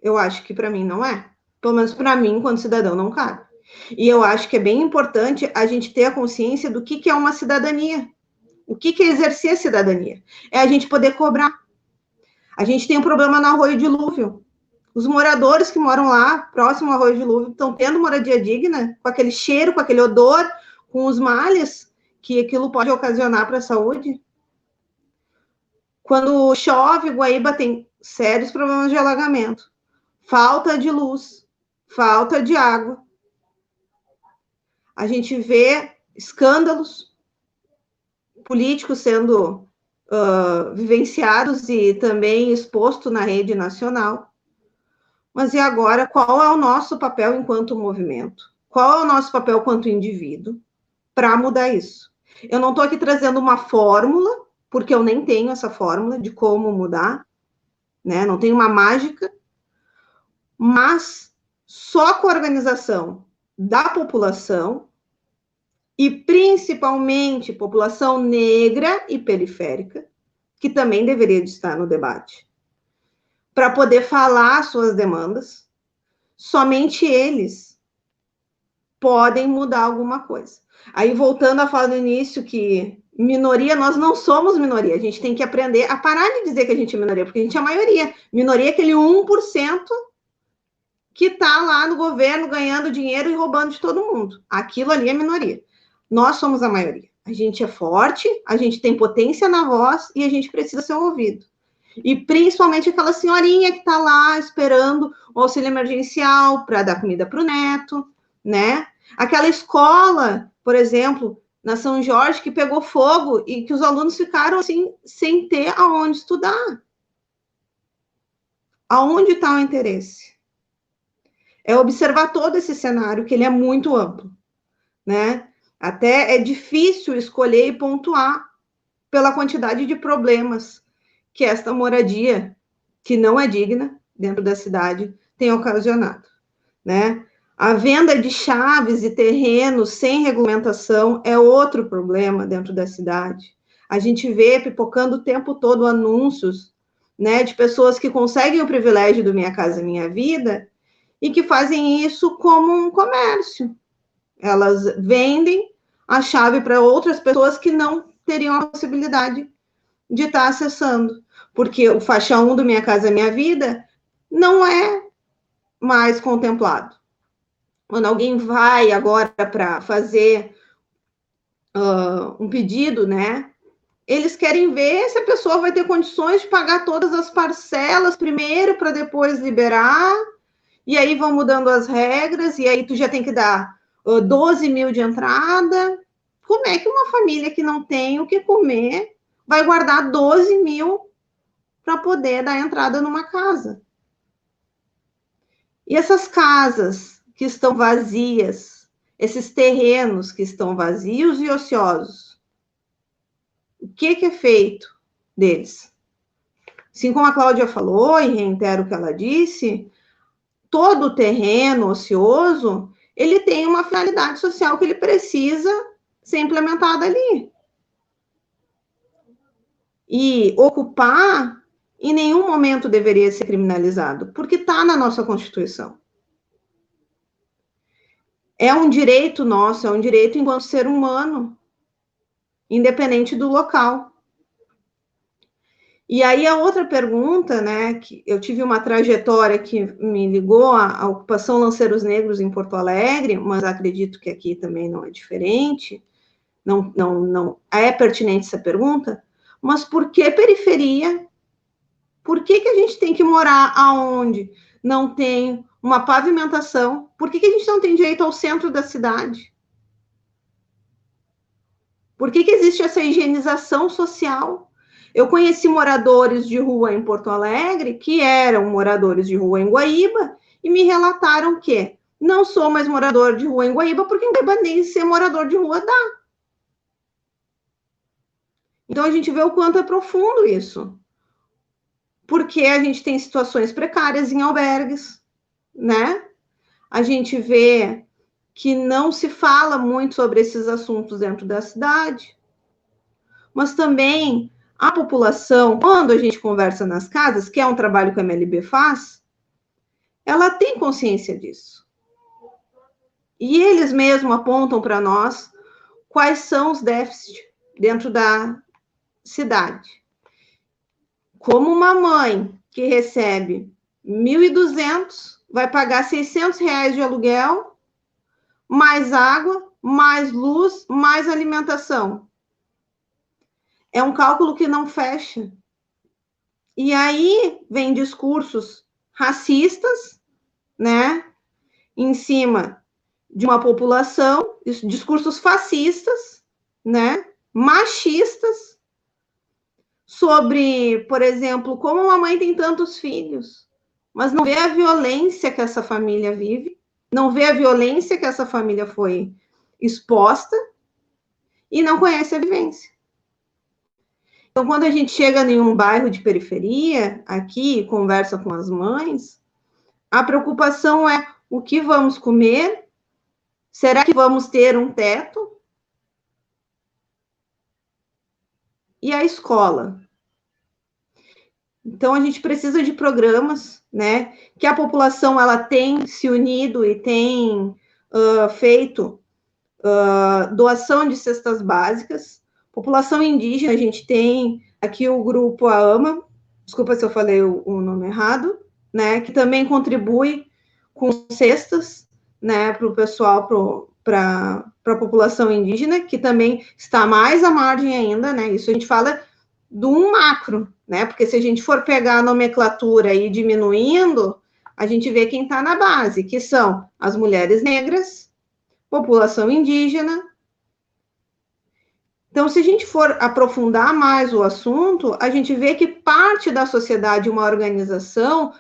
Eu acho que para mim não é. Pelo menos para mim, enquanto cidadão, não cabe. E eu acho que é bem importante a gente ter a consciência do que é uma cidadania. O que é exercer a cidadania? É a gente poder cobrar. A gente tem um problema no Arroio Dilúvio. Os moradores que moram lá, próximo ao Arroio Dilúvio, estão tendo moradia digna, com aquele cheiro, com aquele odor, com os males que aquilo pode ocasionar para a saúde. Quando chove, Guaíba tem sérios problemas de alagamento, falta de luz, falta de água. A gente vê escândalos políticos sendo vivenciados e também expostos na rede nacional. Mas e agora, qual é o nosso papel enquanto movimento? Qual é o nosso papel enquanto indivíduo para mudar isso? Eu não estou aqui trazendo uma fórmula, porque eu nem tenho essa fórmula de como mudar, né? Não tenho uma mágica, mas só com a organização da população, e principalmente população negra e periférica, que também deveria estar no debate, para poder falar suas demandas, somente eles podem mudar alguma coisa. Aí, voltando a falar no início que minoria, nós não somos minoria, a gente tem que aprender a parar de dizer que a gente é minoria, porque a gente é a maioria. Minoria é aquele 1% que está lá no governo ganhando dinheiro e roubando de todo mundo. Aquilo ali é minoria. Nós somos a maioria. A gente é forte, a gente tem potência na voz e a gente precisa ser ouvido. E principalmente aquela senhorinha que está lá esperando o auxílio emergencial para dar comida para o neto, né? Aquela escola, por exemplo, na São Jorge, que pegou fogo e que os alunos ficaram assim, sem ter aonde estudar. Aonde está o interesse? É observar todo esse cenário, que ele é muito amplo, né? Até é difícil escolher e pontuar pela quantidade de problemas que esta moradia, que não é digna dentro da cidade, tem ocasionado, né? A venda de chaves e terrenos sem regulamentação é outro problema dentro da cidade. A gente vê pipocando o tempo todo anúncios, né, de pessoas que conseguem o privilégio do Minha Casa Minha Vida e que fazem isso como um comércio. Elas vendem a chave para outras pessoas que não teriam a possibilidade de estar acessando, porque o faixa 1 do Minha Casa Minha Vida não é mais contemplado. Quando alguém vai agora para fazer um pedido, né, eles querem ver se a pessoa vai ter condições de pagar todas as parcelas primeiro para depois liberar, e aí vão mudando as regras, e aí tu já tem que dar 12 mil de entrada. Como é que uma família que não tem o que comer vai guardar 12 mil para poder dar entrada numa casa? E essas casas que estão vazias, esses terrenos que estão vazios e ociosos, o que é feito deles? Assim como a Cláudia falou, e reitero o que ela disse, todo terreno ocioso, ele tem uma finalidade social que ele precisa ser implementada ali. E ocupar, em nenhum momento deveria ser criminalizado, porque está na nossa Constituição. É um direito nosso, é um direito enquanto ser humano, independente do local. E aí a outra pergunta, né, que eu tive uma trajetória que me ligou à ocupação Lanceiros Negros em Porto Alegre, mas acredito que aqui também não é diferente, não é pertinente essa pergunta, mas por que periferia? Por que a gente tem que morar aonde não tem uma pavimentação? Por que a gente não tem direito ao centro da cidade? Por que existe essa higienização social? Eu conheci moradores de rua em Porto Alegre que eram moradores de rua em Guaíba e me relataram que não sou mais morador de rua em Guaíba porque em Guaíba nem ser morador de rua dá. Então a gente vê o quanto é profundo isso. Porque a gente tem situações precárias em albergues, né? A gente vê que não se fala muito sobre esses assuntos dentro da cidade, mas também a população, quando a gente conversa nas casas, que é um trabalho que a MLB faz, ela tem consciência disso. E eles mesmos apontam para nós quais são os déficits dentro da cidade. Como uma mãe que recebe 1.200 vai pagar R$ 600 de aluguel, mais água, mais luz, mais alimentação. É um cálculo que não fecha. E aí vem discursos racistas, né, em cima de uma população, discursos fascistas, né, machistas, sobre, por exemplo, como uma mãe tem tantos filhos, mas não vê a violência que essa família vive, não vê a violência que essa família foi exposta e não conhece a vivência. Então, quando a gente chega em um bairro de periferia, aqui, conversa com as mães, a preocupação é o que vamos comer? Será que vamos ter um teto? E a escola? Então, a gente precisa de programas, né, que a população ela tem se unido e tem feito doação de cestas básicas. População indígena, a gente tem aqui o grupo AAMA, desculpa se eu falei o nome errado, né, que também contribui com cestas, né, para o pessoal, para a população indígena, que também está mais à margem ainda, né, isso a gente fala do um macro, né, porque se a gente for pegar a nomenclatura e ir diminuindo, a gente vê quem está na base, que são as mulheres negras, população indígena. Então, se a gente for aprofundar mais o assunto, a gente vê que parte da sociedade, uma organização,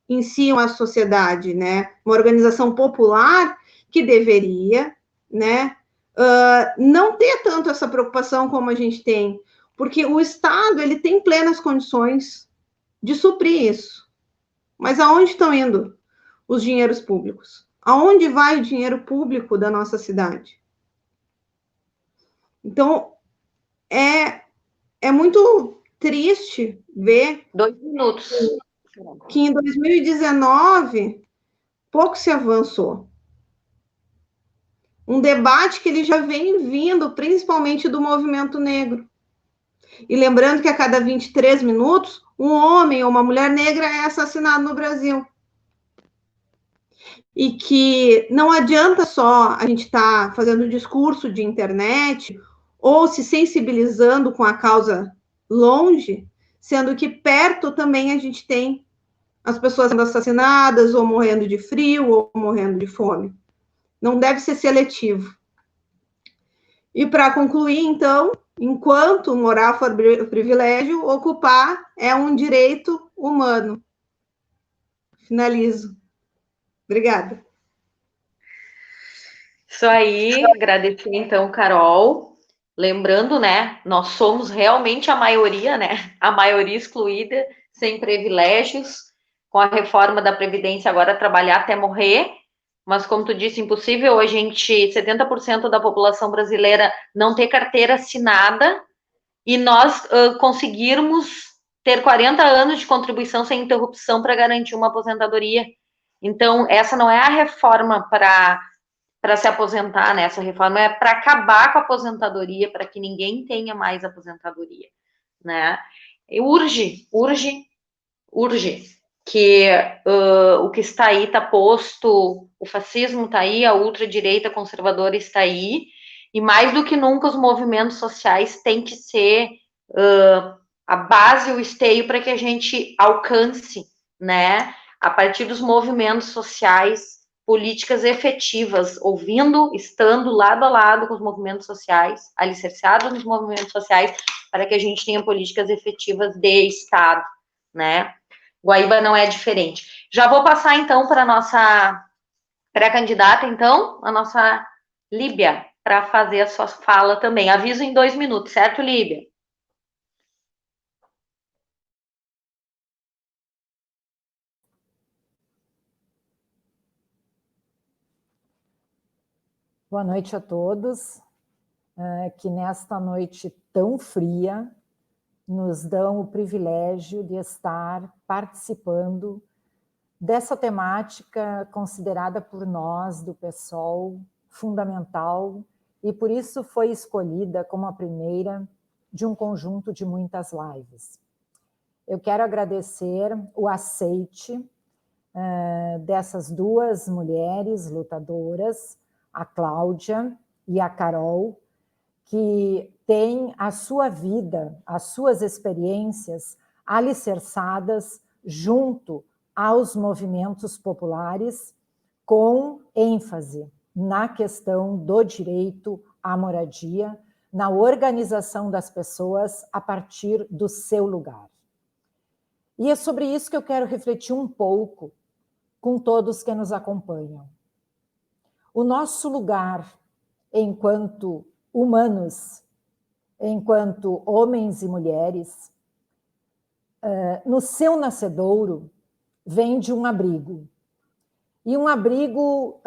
em si uma sociedade, né, uma organização popular, que deveria, né, não ter tanto essa preocupação como a gente tem, porque o Estado, ele tem plenas condições de suprir isso. Mas aonde estão indo os dinheiros públicos? Aonde vai o dinheiro público da nossa cidade? Então, é muito triste ver 2 minutos. que em 2019 pouco se avançou. Um debate que ele já vem vindo, principalmente do movimento negro. E lembrando que a cada 23 minutos, um homem ou uma mulher negra é assassinado no Brasil. E que não adianta só a gente estar fazendo discurso de internet ou se sensibilizando com a causa longe, sendo que perto também a gente tem as pessoas sendo assassinadas, ou morrendo de frio, ou morrendo de fome. Não deve ser seletivo. E para concluir, então, enquanto morar for privilégio, ocupar é um direito humano. Finalizo. Obrigada. Isso aí, agradecer então, Carol. Lembrando, né, nós somos realmente a maioria, né, a maioria excluída, sem privilégios, com a reforma da Previdência agora trabalhar até morrer, mas como tu disse, impossível a gente, 70% da população brasileira não ter carteira assinada e nós conseguirmos ter 40 anos de contribuição sem interrupção para garantir uma aposentadoria. Então, essa não é a reforma para se aposentar, né? Essa reforma é para acabar com a aposentadoria, para que ninguém tenha mais aposentadoria, né? E urge que o que está aí está posto, o fascismo está aí, a ultradireita conservadora está aí, e mais do que nunca os movimentos sociais têm que ser a base, o esteio para que a gente alcance, né, a partir dos movimentos sociais, políticas efetivas, ouvindo, estando lado a lado com os movimentos sociais, alicerçados nos movimentos sociais, para que a gente tenha políticas efetivas de Estado, né? Guaíba não é diferente. Já vou passar, então, para a nossa pré-candidata, então, a nossa Líbia, para fazer a sua fala também. Aviso em 2 minutos, certo, Líbia? Boa noite a todos, que nesta noite tão fria nos dão o privilégio de estar participando dessa temática considerada por nós, do PSOL, fundamental, e por isso foi escolhida como a primeira de um conjunto de muitas lives. Eu quero agradecer o aceite dessas duas mulheres lutadoras, a Cláudia e a Carol, que têm a sua vida, as suas experiências alicerçadas junto aos movimentos populares, com ênfase na questão do direito à moradia, na organização das pessoas a partir do seu lugar. E é sobre isso que eu quero refletir um pouco com todos que nos acompanham. O nosso lugar enquanto humanos, enquanto homens e mulheres, no seu nascedouro, vem de um abrigo. E um abrigo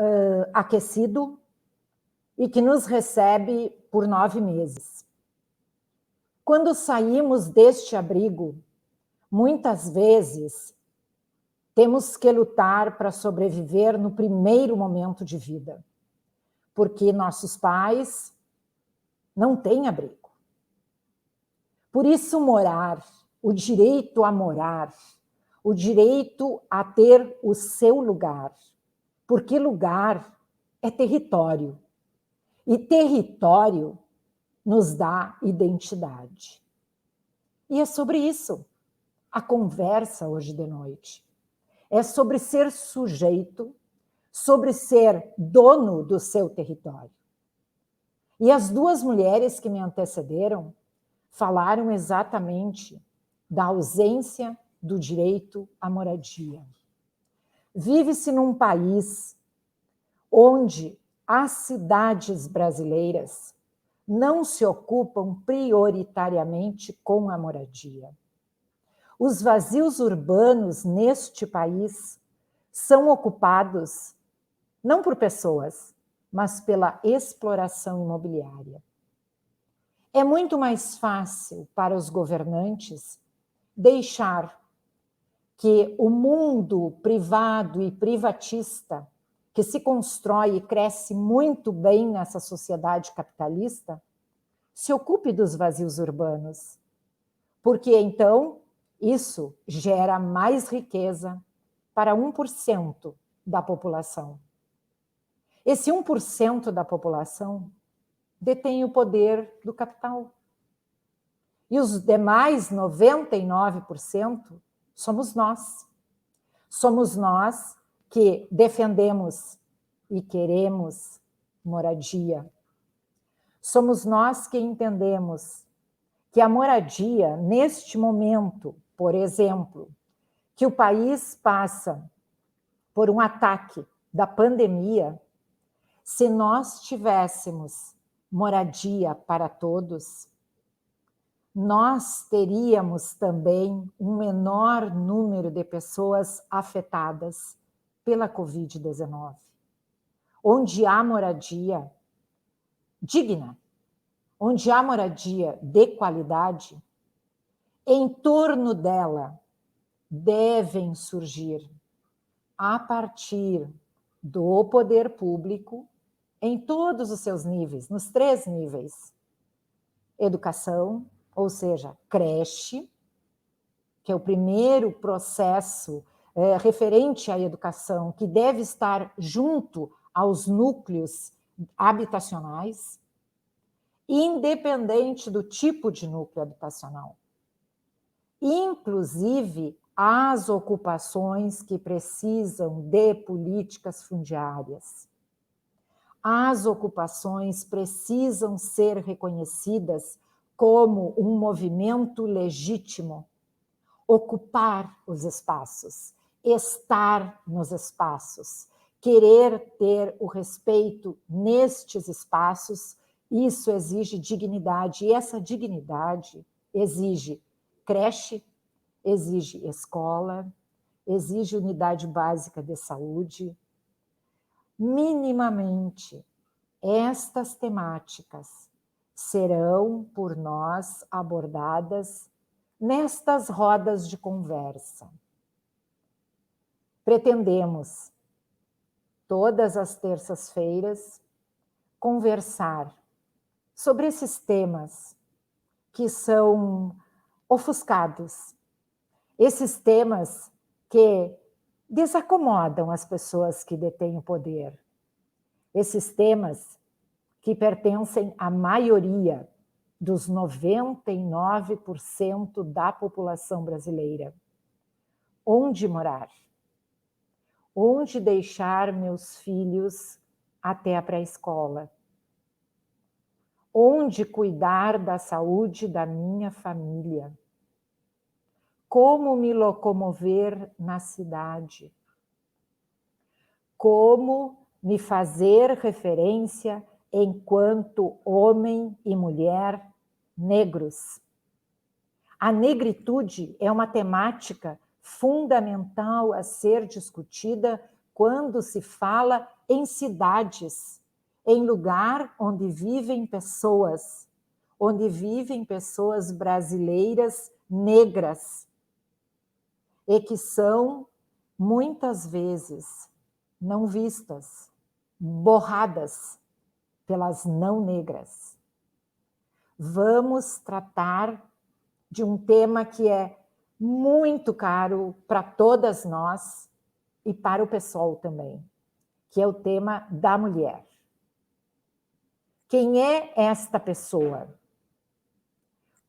aquecido e que nos recebe por 9 meses. Quando saímos deste abrigo, muitas vezes temos que lutar para sobreviver no primeiro momento de vida, porque nossos pais não têm abrigo. Por isso, morar, o direito a morar, o direito a ter o seu lugar, porque lugar é território, e território nos dá identidade. E é sobre isso a conversa hoje de noite. É sobre ser sujeito, sobre ser dono do seu território. E as duas mulheres que me antecederam falaram exatamente da ausência do direito à moradia. Vive-se num país onde as cidades brasileiras não se ocupam prioritariamente com a moradia. Os vazios urbanos neste país são ocupados não por pessoas, mas pela exploração imobiliária. É muito mais fácil para os governantes deixar que o mundo privado e privatista, que se constrói e cresce muito bem nessa sociedade capitalista, se ocupe dos vazios urbanos, porque então isso gera mais riqueza para 1% da população. Esse 1% da população detém o poder do capital. E os demais 99% somos nós. Somos nós que defendemos e queremos moradia. Somos nós que entendemos que a moradia, neste momento, por exemplo, que o país passa por um ataque da pandemia, se nós tivéssemos moradia para todos, nós teríamos também um menor número de pessoas afetadas pela Covid-19. Onde há moradia digna, onde há moradia de qualidade, em torno dela devem surgir, a partir do poder público, em todos os seus níveis, nos 3 níveis: educação, ou seja, creche, que é o primeiro processo referente à educação, que deve estar junto aos núcleos habitacionais, independente do tipo de núcleo habitacional. Inclusive as ocupações que precisam de políticas fundiárias. As ocupações precisam ser reconhecidas como um movimento legítimo. Ocupar os espaços, estar nos espaços, querer ter o respeito nestes espaços, isso exige dignidade. E essa dignidade exige creche, exige escola, exige unidade básica de saúde. Minimamente, estas temáticas serão por nós abordadas nestas rodas de conversa. Pretendemos, todas as terças-feiras, conversar sobre esses temas que são ofuscados, esses temas que desacomodam as pessoas que detêm o poder, esses temas que pertencem à maioria dos 99% da população brasileira. Onde morar? Onde deixar meus filhos até a pré-escola? Onde cuidar da saúde da minha família? Como me locomover na cidade? Como me fazer referência enquanto homem e mulher negros? A negritude é uma temática fundamental a ser discutida quando se fala em cidades, em lugar onde vivem pessoas brasileiras negras, e que são, muitas vezes, não vistas, borradas pelas não negras. Vamos tratar de um tema que é muito caro para todas nós e para o PSOL também, que é o tema da mulher. Quem é esta pessoa?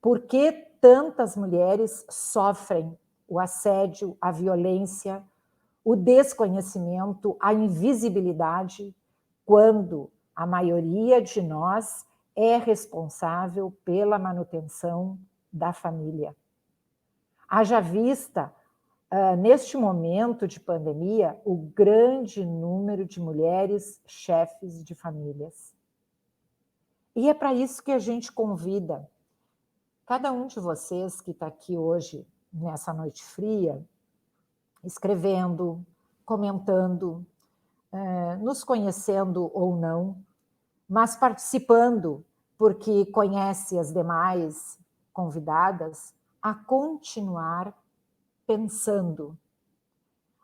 Por que tantas mulheres sofrem o assédio, a violência, o desconhecimento, a invisibilidade, quando a maioria de nós é responsável pela manutenção da família? Haja vista, neste momento de pandemia, o grande número de mulheres chefes de famílias. E é para isso que a gente convida cada um de vocês que está aqui hoje, nessa noite fria, escrevendo, comentando, nos conhecendo ou não, mas participando, porque conhece as demais convidadas, a continuar pensando,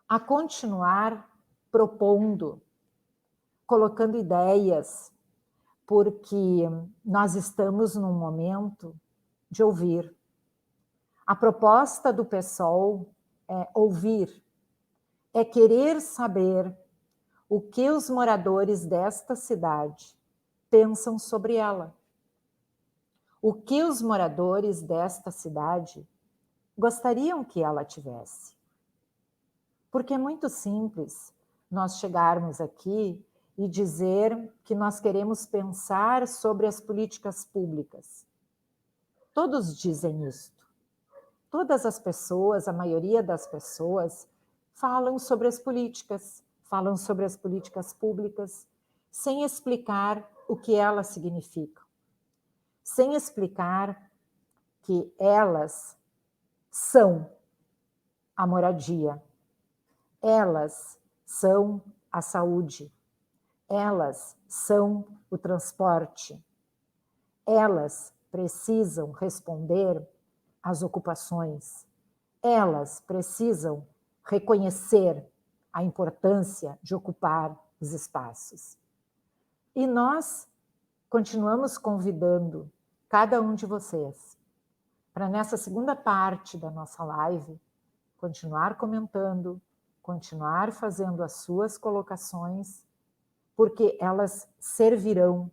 a continuar propondo, colocando ideias, porque nós estamos num momento de ouvir. A proposta do PSOL é ouvir, é querer saber o que os moradores desta cidade pensam sobre ela. O que os moradores desta cidade gostariam que ela tivesse. Porque é muito simples nós chegarmos aqui e dizer que nós queremos pensar sobre as políticas públicas. Todos dizem isto. Todas as pessoas, a maioria das pessoas, falam sobre as políticas públicas, sem explicar o que elas significam, sem explicar que elas são a moradia, elas são a saúde, elas são o transporte, elas precisam responder às ocupações, elas precisam reconhecer a importância de ocupar os espaços. E nós continuamos convidando cada um de vocês para, nessa segunda parte da nossa live, continuar comentando, continuar fazendo as suas colocações, porque elas servirão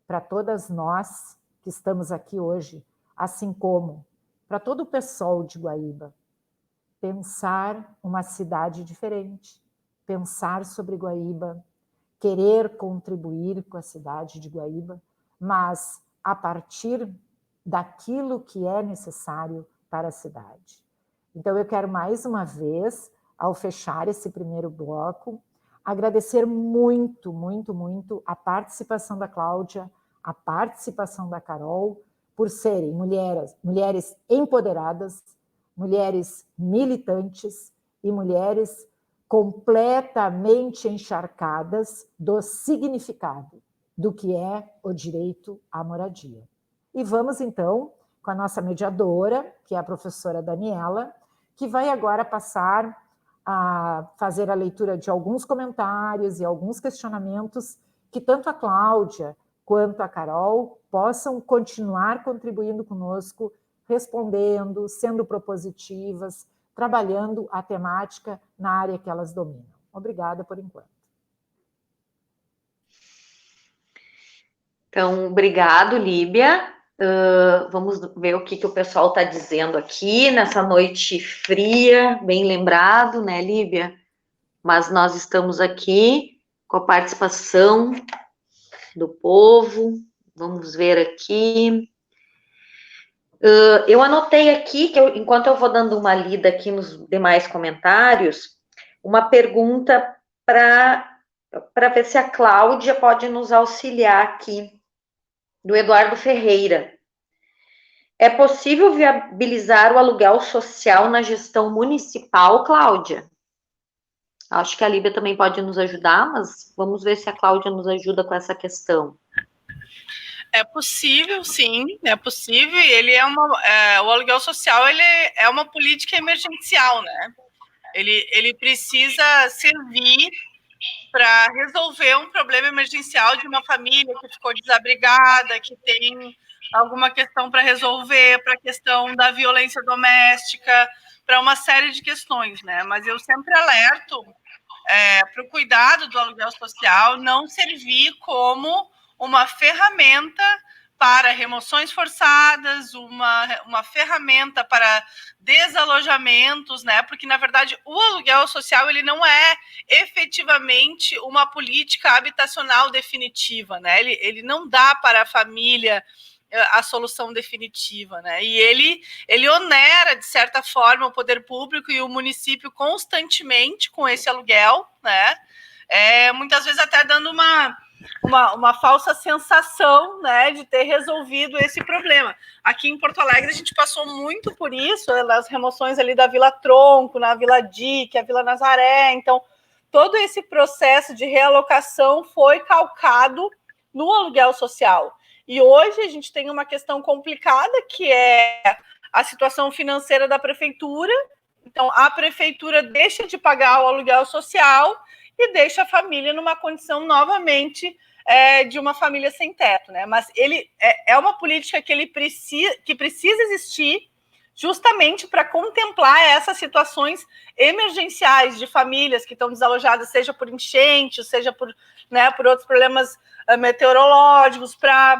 para todas nós que estamos aqui hoje, assim como para todo o PSOL de Guaíba, pensar uma cidade diferente, pensar sobre Guaíba, querer contribuir com a cidade de Guaíba, mas a partir daquilo que é necessário para a cidade. Então, eu quero mais uma vez, ao fechar esse primeiro bloco, agradecer muito, muito, muito a participação da Cláudia, a participação da Carol, por serem mulheres empoderadas, mulheres militantes e mulheres completamente encharcadas do significado do que é o direito à moradia. E vamos, então, com a nossa mediadora, que é a professora Daniela, que vai agora passar a fazer a leitura de alguns comentários e alguns questionamentos que tanto a Cláudia quanto a Carol possam continuar contribuindo conosco, respondendo, sendo propositivas, trabalhando a temática na área que elas dominam. Obrigada por enquanto. Então, obrigado, Líbia. Vamos ver o que o pessoal está dizendo aqui nessa noite fria, bem lembrado, né, Líbia? Mas nós estamos aqui com a participação do povo. Vamos ver aqui. Eu anotei aqui, enquanto eu vou dando uma lida aqui nos demais comentários, uma pergunta para ver se a Cláudia pode nos auxiliar aqui, do Eduardo Ferreira. É possível viabilizar o aluguel social na gestão municipal, Cláudia? Acho que a Líbia também pode nos ajudar, mas vamos ver se a Cláudia nos ajuda com essa questão. É possível, sim, é possível. Ele o aluguel social, ele é uma política emergencial, né? Ele precisa servir para resolver um problema emergencial de uma família que ficou desabrigada, que tem alguma questão para resolver, para a questão da violência doméstica, para uma série de questões, né? Mas eu sempre alerto para o cuidado do aluguel social não servir como uma ferramenta para remoções forçadas, uma ferramenta para desalojamentos, né? Porque, na verdade, o aluguel social ele não é efetivamente uma política habitacional definitiva, né? Ele não dá para a família a solução definitiva, né? E ele onera, de certa forma, o poder público e o município constantemente com esse aluguel, né? Muitas vezes até dando uma falsa sensação, né, de ter resolvido esse problema. Aqui em Porto Alegre a gente passou muito por isso, nas remoções ali da Vila Tronco, na Vila Dique, a Vila Nazaré. Então, todo esse processo de realocação foi calcado no aluguel social. E hoje a gente tem uma questão complicada, que é a situação financeira da prefeitura. Então, a prefeitura deixa de pagar o aluguel social e deixa a família numa condição novamente de uma família sem teto, né? Mas ele é uma política que precisa existir justamente para contemplar essas situações emergenciais de famílias que estão desalojadas, seja por enchente, seja por outros problemas meteorológicos, para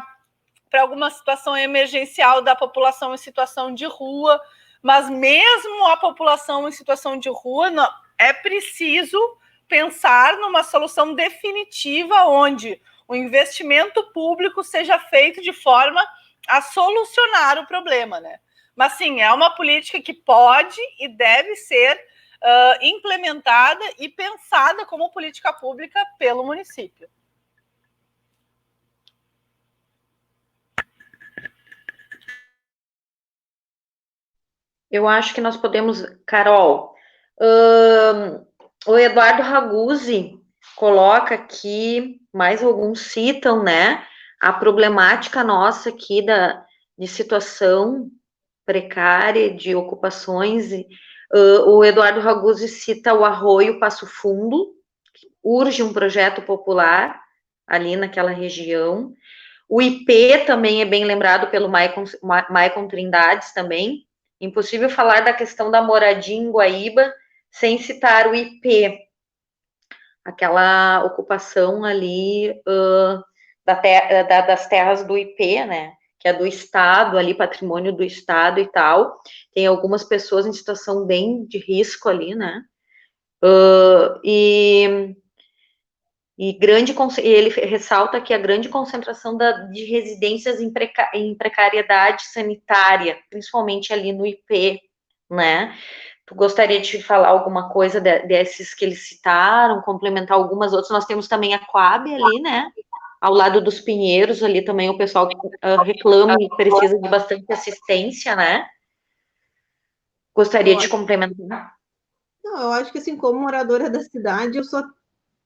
alguma situação emergencial da população em situação de rua. Mas mesmo a população em situação de rua, é preciso pensar numa solução definitiva onde o investimento público seja feito de forma a solucionar o problema, né? Mas sim, é uma política que pode e deve ser implementada e pensada como política pública pelo município. Eu acho que nós podemos, Carol, o Eduardo Raguzzi coloca aqui, mais alguns citam, né, a problemática nossa aqui de situação precária, de ocupações. O Eduardo Raguzzi cita o Arroio Passo Fundo, urge um projeto popular ali naquela região. O IP também é bem lembrado pelo Maicon Trindades também. Impossível falar da questão da moradia em Guaíba sem citar o IP, aquela ocupação ali das terras do IP, né? Que é do Estado, ali, patrimônio do Estado e tal. Tem algumas pessoas em situação bem de risco ali, né? E ele ressalta que a grande concentração de residências em precariedade sanitária, principalmente ali no IP, né? Tu gostaria de falar alguma coisa desses que eles citaram, complementar algumas outras? Nós temos também a Coab ali, né? Ao lado dos Pinheiros, ali também o pessoal reclama e precisa de bastante assistência, né? Gostaria de complementar? Não, eu acho que, assim, como moradora da cidade,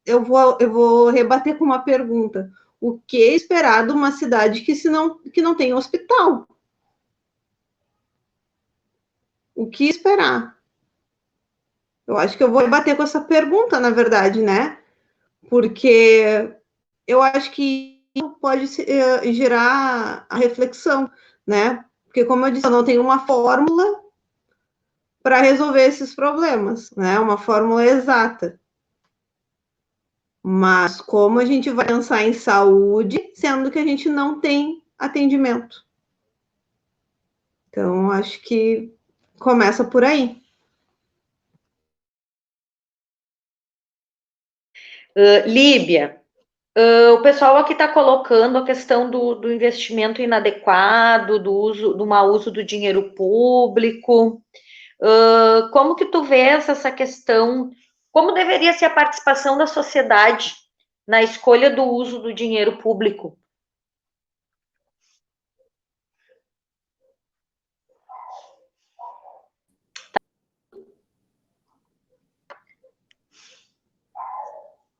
eu vou rebater com uma pergunta. O que esperar de uma cidade que não tem hospital? O que esperar? Eu acho que eu vou bater com essa pergunta, na verdade, né? Porque eu acho que pode gerar a reflexão, né? Porque, como eu disse, eu não tenho uma fórmula para resolver esses problemas, né? Uma fórmula exata. Mas como a gente vai pensar em saúde, sendo que a gente não tem atendimento? Então, acho que começa por aí. Líbia, o pessoal aqui está colocando a questão do investimento inadequado, do mau uso do dinheiro público. Como que tu vês essa questão? Como deveria ser a participação da sociedade na escolha do uso do dinheiro público?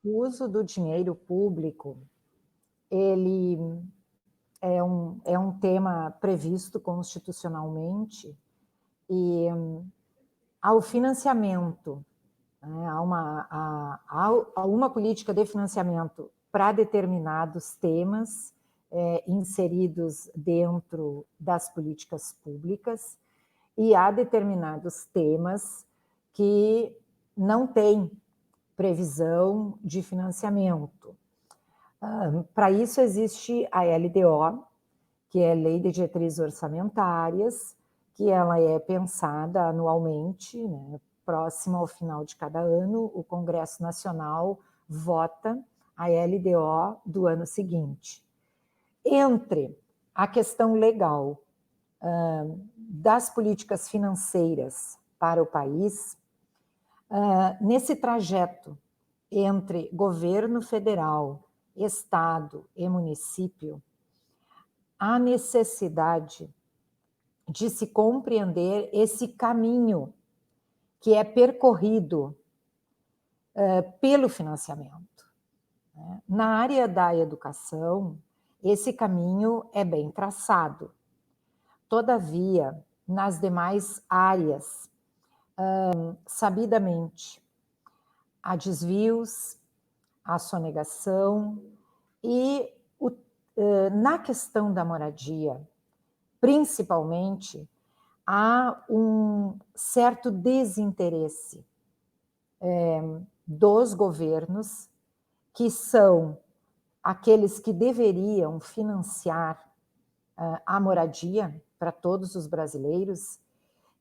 O uso do dinheiro público, ele é um tema previsto constitucionalmente e ao financiamento, né, há uma política de financiamento para determinados temas inseridos dentro das políticas públicas e há determinados temas que não têm previsão de financiamento. Para isso existe a LDO, que é a Lei de Diretrizes Orçamentárias, que ela é pensada anualmente, né? Próximo ao final de cada ano, o Congresso Nacional vota a LDO do ano seguinte. Entre a questão legal das políticas financeiras para o país, nesse trajeto entre governo federal, estado e município, há necessidade de se compreender esse caminho que é percorrido pelo financiamento. Na área da educação, esse caminho é bem traçado. Todavia, nas demais áreas, sabidamente, há desvios, há sonegação e na questão da moradia, principalmente, há um certo desinteresse dos governos, que são aqueles que deveriam financiar a moradia para todos os brasileiros,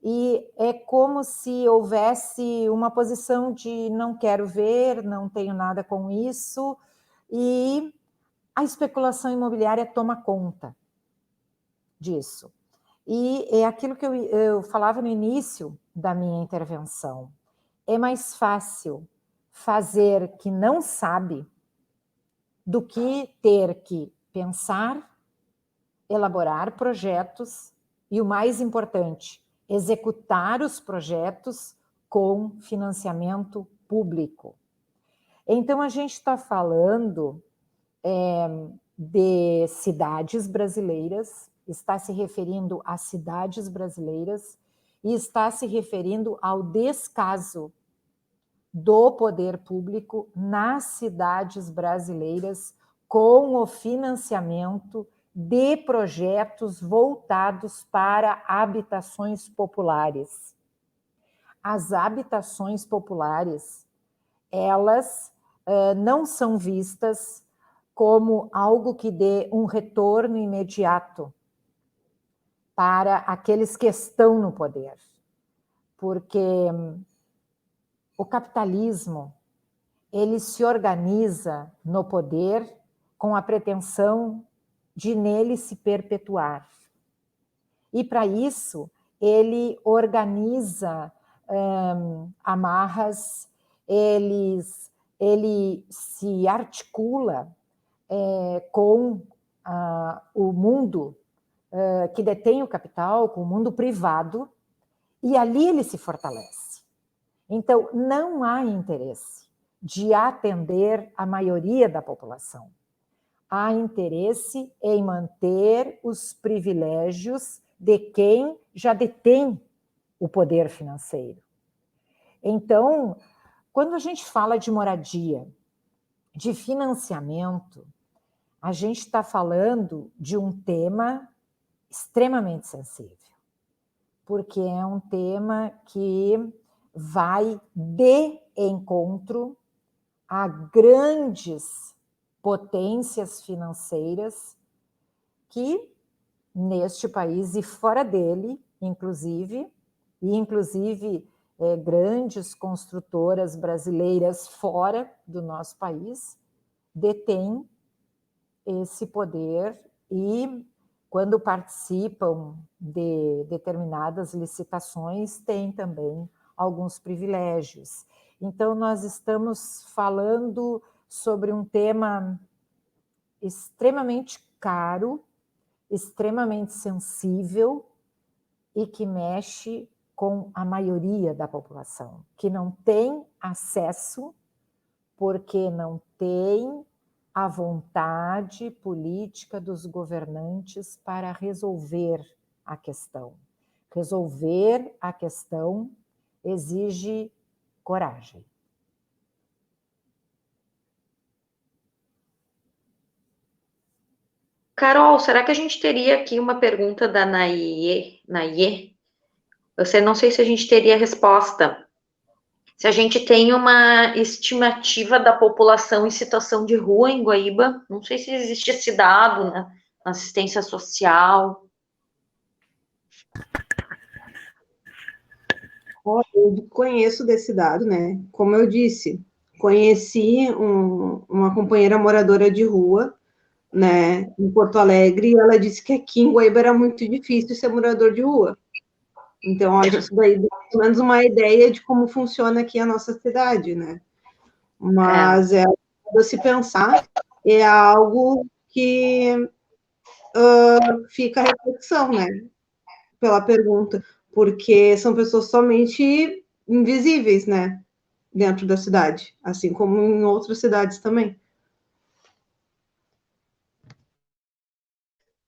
e é como se houvesse uma posição de não quero ver, não tenho nada com isso, e a especulação imobiliária toma conta disso. E é aquilo que eu falava no início da minha intervenção. É mais fácil fazer que não sabe do que ter que pensar, elaborar projetos e, o mais importante, executar os projetos com financiamento público. Então, a gente está falando de cidades brasileiras, está se referindo a cidades brasileiras e está se referindo ao descaso do poder público nas cidades brasileiras com o financiamento de projetos voltados para habitações populares. As habitações populares, elas não são vistas como algo que dê um retorno imediato para aqueles que estão no poder, porque o capitalismo, ele se organiza no poder com a pretensão de nele se perpetuar. E para isso, ele organiza amarras, ele se articula com o mundo que detém o capital, com o mundo privado, e ali ele se fortalece. Então, não há interesse de atender a maioria da população. há interesse em manter os privilégios de quem já detém o poder financeiro. Então, quando a gente fala de moradia, de financiamento, a gente está falando de um tema extremamente sensível, porque é um tema que vai de encontro a grandes potências financeiras que, neste país e fora dele, inclusive, grandes construtoras brasileiras fora do nosso país, detêm esse poder e, quando participam de determinadas licitações, têm também alguns privilégios. Então, nós estamos falando sobre um tema extremamente caro, extremamente sensível e que mexe com a maioria da população, que não tem acesso porque não tem a vontade política dos governantes para resolver a questão. Resolver a questão exige coragem. Carol, será que a gente teria aqui uma pergunta da Naie? Eu não sei se a gente teria resposta. Se a gente tem uma estimativa da população em situação de rua em Guaíba, não sei se existe esse dado na assistência social. Eu conheço desse dado, né? Como eu disse, conheci uma companheira moradora de rua, né, em Porto Alegre, e ela disse que aqui em Guaíba era muito difícil ser morador de rua. Então, acho isso daí dá pelo menos uma ideia de como funciona aqui a nossa cidade, né? Mas se pensar, é algo que fica a reflexão, né? Pela pergunta, porque são pessoas somente invisíveis, né? Dentro da cidade, assim como em outras cidades também.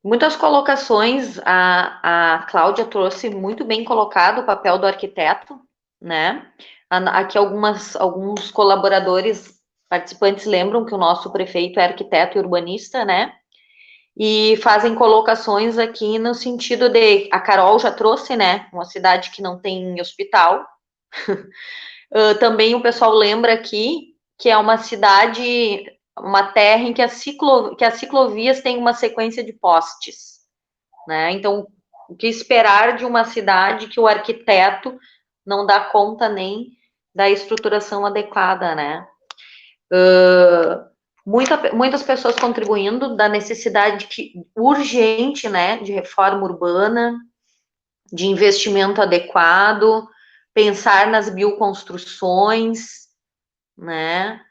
Muitas colocações, a Cláudia trouxe muito bem colocado o papel do arquiteto, né? Aqui alguns colaboradores, participantes lembram que o nosso prefeito é arquiteto e urbanista, né? E fazem colocações aqui no sentido de, a Carol já trouxe, né? Uma cidade que não tem hospital. Também o pessoal lembra aqui que é uma cidade, uma terra em que as ciclovias têm uma sequência de postes, né? Então, o que esperar de uma cidade que o arquiteto não dá conta nem da estruturação adequada, né? Muitas pessoas contribuindo da necessidade urgente, né, de reforma urbana, de investimento adequado, pensar nas bioconstruções, né,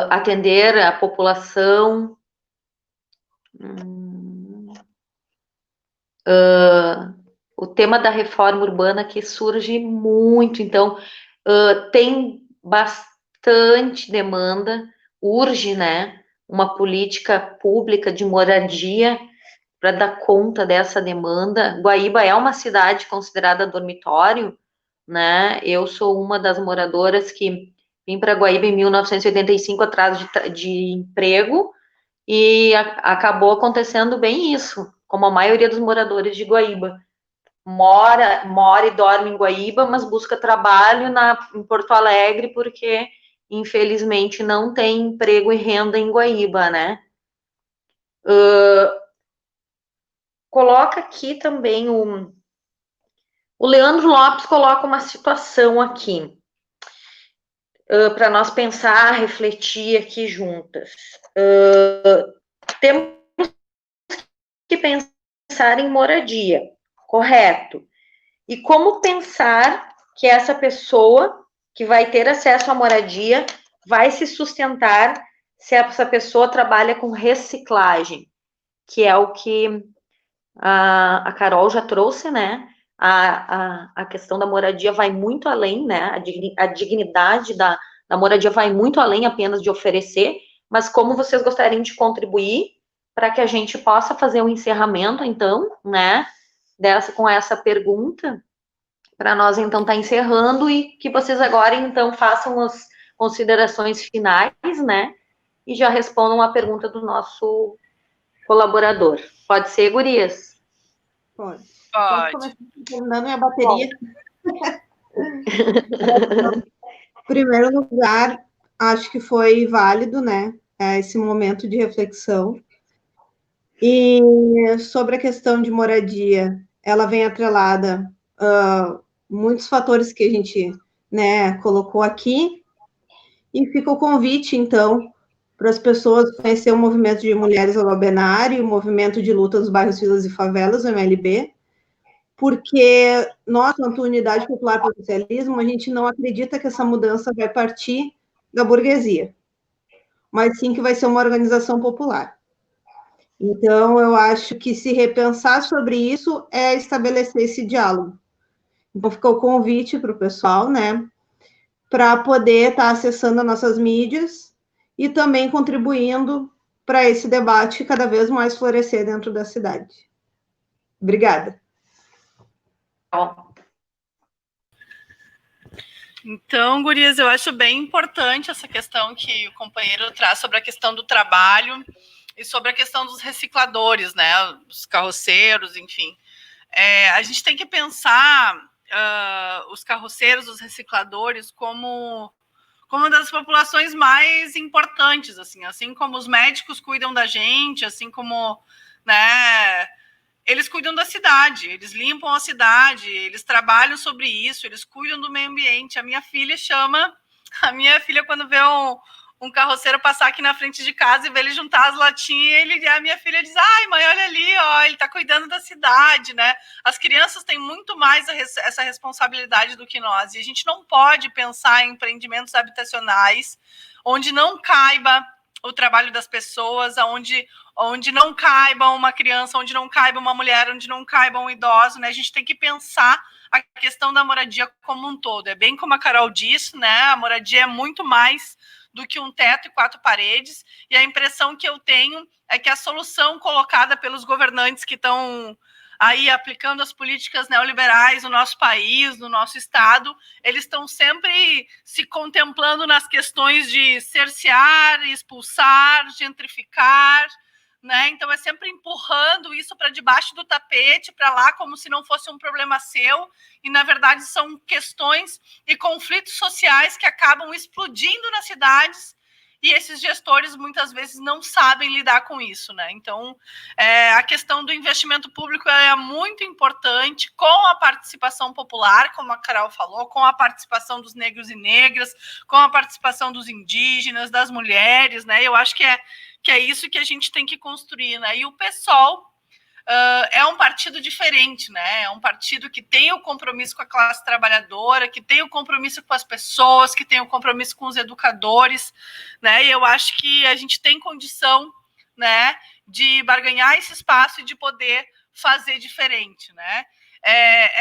atender a população, o tema da reforma urbana que surge muito, então tem bastante demanda, urge, né, uma política pública de moradia para dar conta dessa demanda. Guaíba é uma cidade considerada dormitório, né? Eu sou uma das moradoras que vim para Guaíba em 1985 atrás de emprego e acabou acontecendo bem isso, como a maioria dos moradores de Guaíba. Mora e dorme em Guaíba, mas busca trabalho em Porto Alegre porque, infelizmente, não tem emprego e renda em Guaíba, né? Coloca aqui também o Leandro Lopes coloca uma situação aqui para nós pensar, refletir aqui juntas. Temos que pensar em moradia, correto? E como pensar que essa pessoa que vai ter acesso à moradia vai se sustentar se essa pessoa trabalha com reciclagem, que é o que a Carol já trouxe, né? A questão da moradia vai muito além, né? A dignidade da moradia vai muito além apenas de oferecer, mas como vocês gostariam de contribuir para que a gente possa fazer um encerramento, então, né, com essa pergunta, para nós, então, estar encerrando e que vocês agora, então, façam as considerações finais, né, e já respondam a pergunta do nosso colaborador. Pode ser, gurias? Pode. Pode. Começar terminando minha bateria. Em primeiro lugar, acho que foi válido, né, esse momento de reflexão. E sobre a questão de moradia, ela vem atrelada a muitos fatores que a gente, né, colocou aqui. E fica o convite, então, para as pessoas conhecer o movimento de mulheres Alobenário, o movimento de luta dos bairros, vilas e favelas, o MLB, porque nós, quanto Unidade Popular para o Socialismo, a gente não acredita que essa mudança vai partir da burguesia, mas sim que vai ser uma organização popular. Então, eu acho que se repensar sobre isso é estabelecer esse diálogo. Então, fica o convite para o pessoal, né, para poder estar acessando as nossas mídias e também contribuindo para esse debate cada vez mais florescer dentro da cidade. Obrigada. Então, gurias, eu acho bem importante essa questão que o companheiro traz sobre a questão do trabalho e sobre a questão dos recicladores, né, os carroceiros, enfim. A gente tem que pensar os carroceiros, os recicladores, como uma das populações mais importantes, assim como os médicos cuidam da gente, assim como, né, eles cuidam da cidade, eles limpam a cidade, eles trabalham sobre isso, eles cuidam do meio ambiente. A minha filha, quando vê um carroceiro passar aqui na frente de casa e vê ele juntar as latinhas, a minha filha diz, ai, mãe, olha ali, ó, ele tá cuidando da cidade, né? As crianças têm muito mais essa responsabilidade do que nós, e a gente não pode pensar em empreendimentos habitacionais onde não caiba o trabalho das pessoas, onde não caiba uma criança, onde não caiba uma mulher, onde não caiba um idoso, né? A gente tem que pensar a questão da moradia como um todo. É bem como a Carol disse, né? A moradia é muito mais do que um teto e 4 paredes, e a impressão que eu tenho é que a solução colocada pelos governantes que estão aí aplicando as políticas neoliberais no nosso país, no nosso estado, eles estão sempre se contemplando nas questões de cercear, expulsar, gentrificar, né? Então é sempre empurrando isso para debaixo do tapete, para lá, como se não fosse um problema seu, e na verdade são questões e conflitos sociais que acabam explodindo nas cidades, e esses gestores muitas vezes não sabem lidar com isso, né? Então, a questão do investimento público é muito importante, com a participação popular, como a Carol falou, com a participação dos negros e negras, com a participação dos indígenas, das mulheres, né? Eu acho que é isso que a gente tem que construir, né? E o PSOL é um partido diferente, né? É um partido que tem o compromisso com a classe trabalhadora, que tem o compromisso com as pessoas, que tem o compromisso com os educadores, né? E eu acho que a gente tem condição, né, de barganhar esse espaço e de poder fazer diferente, né?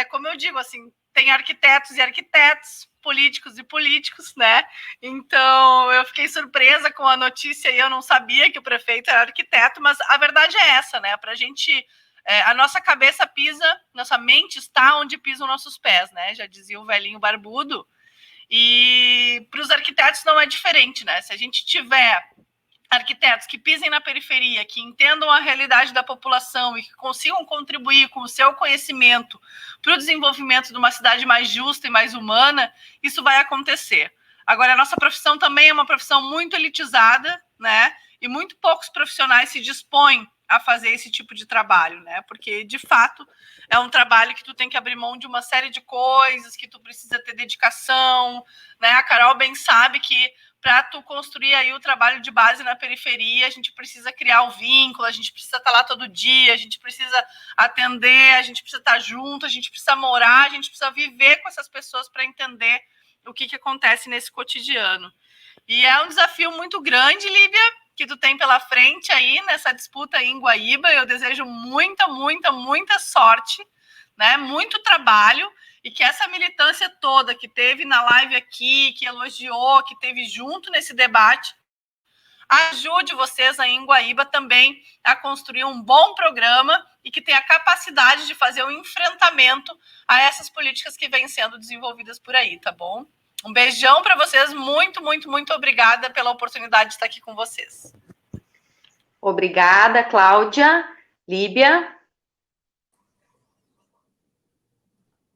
Como eu digo, assim, tem arquitetos e arquitetos, políticos e políticos, né? Então, eu fiquei surpresa com a notícia e eu não sabia que o prefeito era arquiteto, mas a verdade é essa, né? Para a gente, a nossa cabeça pisa, nossa mente está onde pisam nossos pés, né? Já dizia o velhinho barbudo. E para os arquitetos não é diferente, né? Se a gente tiver arquitetos que pisem na periferia, que entendam a realidade da população e que consigam contribuir com o seu conhecimento para o desenvolvimento de uma cidade mais justa e mais humana, isso vai acontecer. Agora, a nossa profissão também é uma profissão muito elitizada, né? E muito poucos profissionais se dispõem a fazer esse tipo de trabalho, né? Porque, de fato, é um trabalho que tu tem que abrir mão de uma série de coisas, que tu precisa ter dedicação, né? A Carol bem sabe que para tu construir aí o trabalho de base na periferia, a gente precisa criar o vínculo, a gente precisa estar lá todo dia, a gente precisa atender, a gente precisa estar junto, a gente precisa morar, a gente precisa viver com essas pessoas para entender o que acontece nesse cotidiano. E é um desafio muito grande, Líbia, que tu tem pela frente aí nessa disputa aí em Guaíba. Eu desejo muita, muita, muita sorte, né? Muito trabalho, e que essa militância toda que teve na live aqui, que elogiou, que teve junto nesse debate, ajude vocês aí em Guaíba também a construir um bom programa e que tenha capacidade de fazer o enfrentamento a essas políticas que vêm sendo desenvolvidas por aí, tá bom? Um beijão para vocês, muito, muito, muito obrigada pela oportunidade de estar aqui com vocês. Obrigada, Cláudia. Líbia?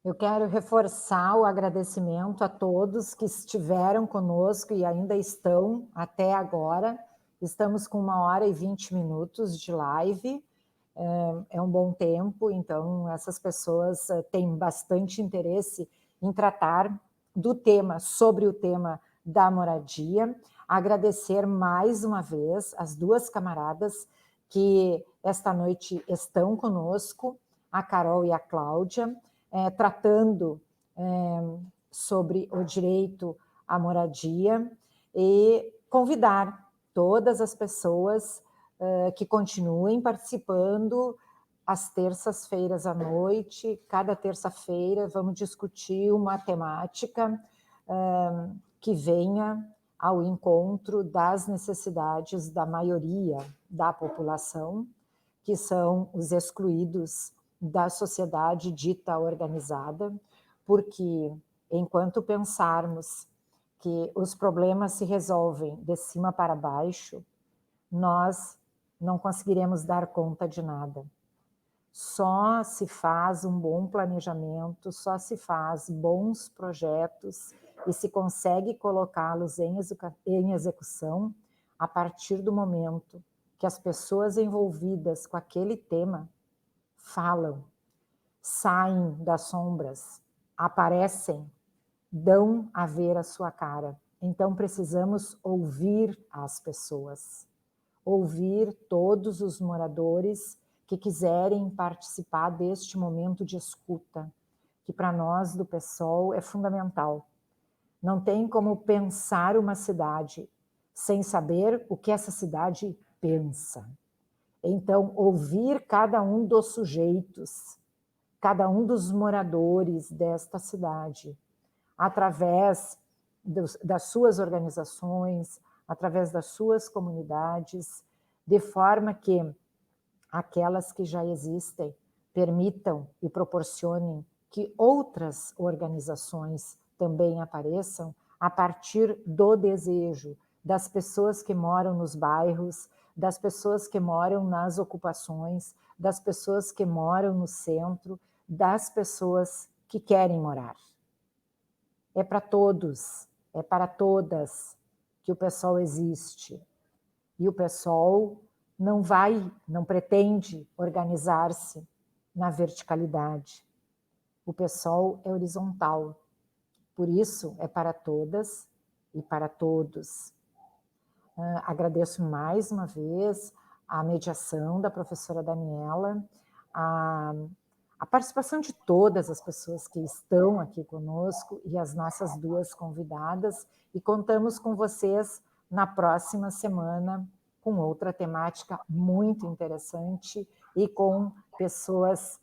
Eu quero reforçar o agradecimento a todos que estiveram conosco e ainda estão até agora. Estamos com 1h20 de live, é um bom tempo, então essas pessoas têm bastante interesse em tratar do tema, sobre o tema da moradia. Agradecer mais uma vez as duas camaradas que esta noite estão conosco, a Carol e a Cláudia, tratando sobre o direito à moradia e convidar todas as pessoas que continuem participando às terças-feiras à noite. Cada terça-feira vamos discutir uma temática que venha ao encontro das necessidades da maioria da população, que são os excluídos da sociedade dita organizada, porque enquanto pensarmos que os problemas se resolvem de cima para baixo, nós não conseguiremos dar conta de nada. Só se faz um bom planejamento, só se faz bons projetos e se consegue colocá-los em execução a partir do momento que as pessoas envolvidas com aquele tema falam, saem das sombras, aparecem, dão a ver a sua cara. Então precisamos ouvir as pessoas, ouvir todos os moradores que quiserem participar deste momento de escuta, que para nós do PSOL é fundamental. Não tem como pensar uma cidade sem saber o que essa cidade pensa. Então, ouvir cada um dos sujeitos, cada um dos moradores desta cidade, através das suas organizações, através das suas comunidades, de forma que aquelas que já existem permitam e proporcionem que outras organizações também apareçam a partir do desejo das pessoas que moram nos bairros, das pessoas que moram nas ocupações, das pessoas que moram no centro, das pessoas que querem morar. É para todos, é para todas que o PSOL existe. E o PSOL não pretende organizar-se na verticalidade. O PSOL é horizontal. Por isso, é para todas e para todos. Agradeço mais uma vez a mediação da professora Daniela, a participação de todas as pessoas que estão aqui conosco e as nossas duas convidadas, e contamos com vocês na próxima semana com outra temática muito interessante e com pessoas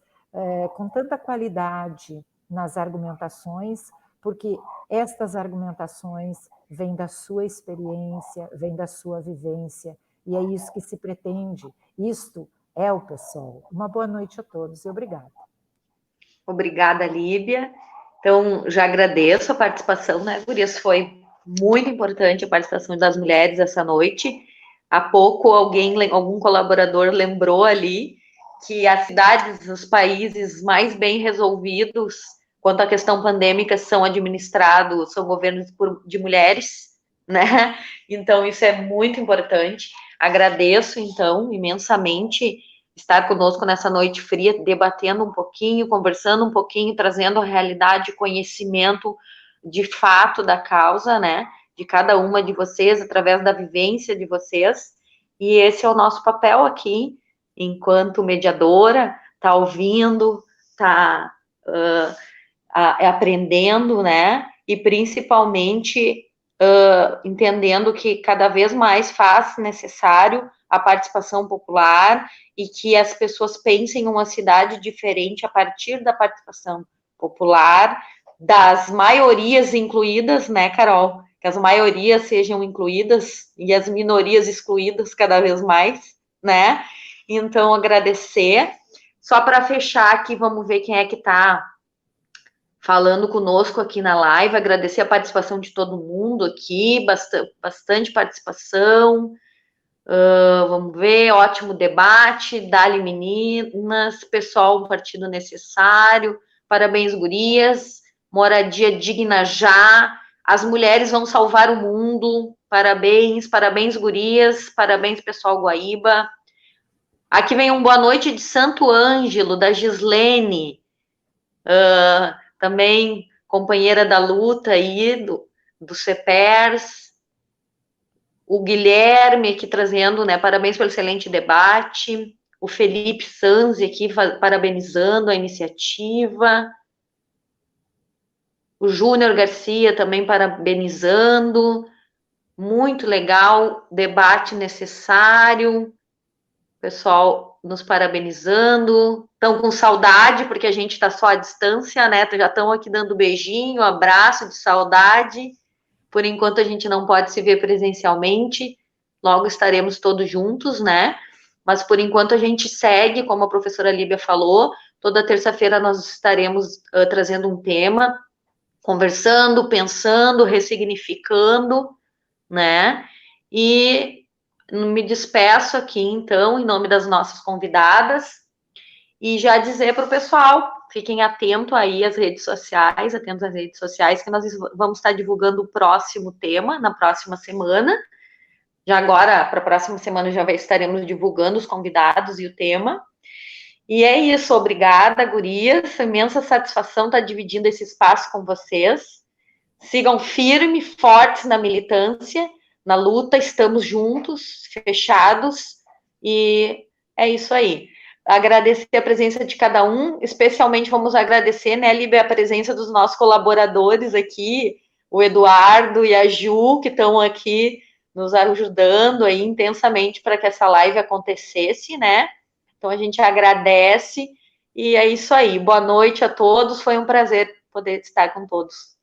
com tanta qualidade nas argumentações, porque estas argumentações vêm da sua experiência, vêm da sua vivência, e é isso que se pretende. Isto é o PSOL. Uma boa noite a todos e obrigada. Obrigada, Líbia. Então, já agradeço a participação, né, Gurias? Foi muito importante a participação das mulheres essa noite. Há pouco algum colaborador lembrou ali que as cidades, os países mais bem resolvidos quanto à questão pandêmica são administrados, são governos de mulheres, né? Então, isso é muito importante. Agradeço, então, imensamente estar conosco nessa noite fria, debatendo um pouquinho, conversando um pouquinho, trazendo a realidade, conhecimento de fato da causa, né? De cada uma de vocês, através da vivência de vocês. E esse é o nosso papel aqui, enquanto mediadora, tá ouvindo, tá aprendendo, né? E principalmente entendendo que cada vez mais faz necessário a participação popular e que as pessoas pensem em uma cidade diferente a partir da participação popular, das maiorias incluídas, né, Carol? Que as maiorias sejam incluídas e as minorias excluídas cada vez mais, né? Então, agradecer. Só para fechar aqui, vamos ver quem é que está falando conosco aqui na live. Agradecer a participação de todo mundo aqui, bastante participação. Vamos ver, ótimo debate. Dali, meninas. Pessoal, um partido necessário. Parabéns, gurias. Moradia digna já. As mulheres vão salvar o mundo. Parabéns, parabéns, gurias. Parabéns, pessoal Guaíba. Aqui vem um boa noite de Santo Ângelo, da Gislene. Também companheira da luta aí, do CEPERS. O Guilherme aqui trazendo, né, parabéns pelo excelente debate. O Felipe Sanzi aqui parabenizando a iniciativa. O Júnior Garcia também parabenizando. Muito legal, debate necessário. Pessoal nos parabenizando. Estão com saudade, porque a gente está só à distância, né? Já estão aqui dando beijinho, abraço de saudade. Por enquanto a gente não pode se ver presencialmente, logo estaremos todos juntos, né? Mas por enquanto a gente segue, como a professora Líbia falou, toda terça-feira nós estaremos trazendo um tema, conversando, pensando, ressignificando, né? E me despeço aqui, então, em nome das nossas convidadas, e já dizer para o pessoal, fiquem atentos aí às redes sociais, atentos às redes sociais, que nós vamos estar divulgando o próximo tema na próxima semana. Já agora, para a próxima semana, já estaremos divulgando os convidados e o tema. E é isso, obrigada, gurias. Imensa satisfação estar dividindo esse espaço com vocês. Sigam firmes, fortes na militância, na luta, estamos juntos, fechados, e é isso aí. Agradecer a presença de cada um, especialmente vamos agradecer, né, Líbia, a presença dos nossos colaboradores aqui, o Eduardo e a Ju, que estão aqui nos ajudando aí intensamente para que essa live acontecesse, né? Então a gente agradece, e é isso aí. Boa noite a todos, foi um prazer poder estar com todos.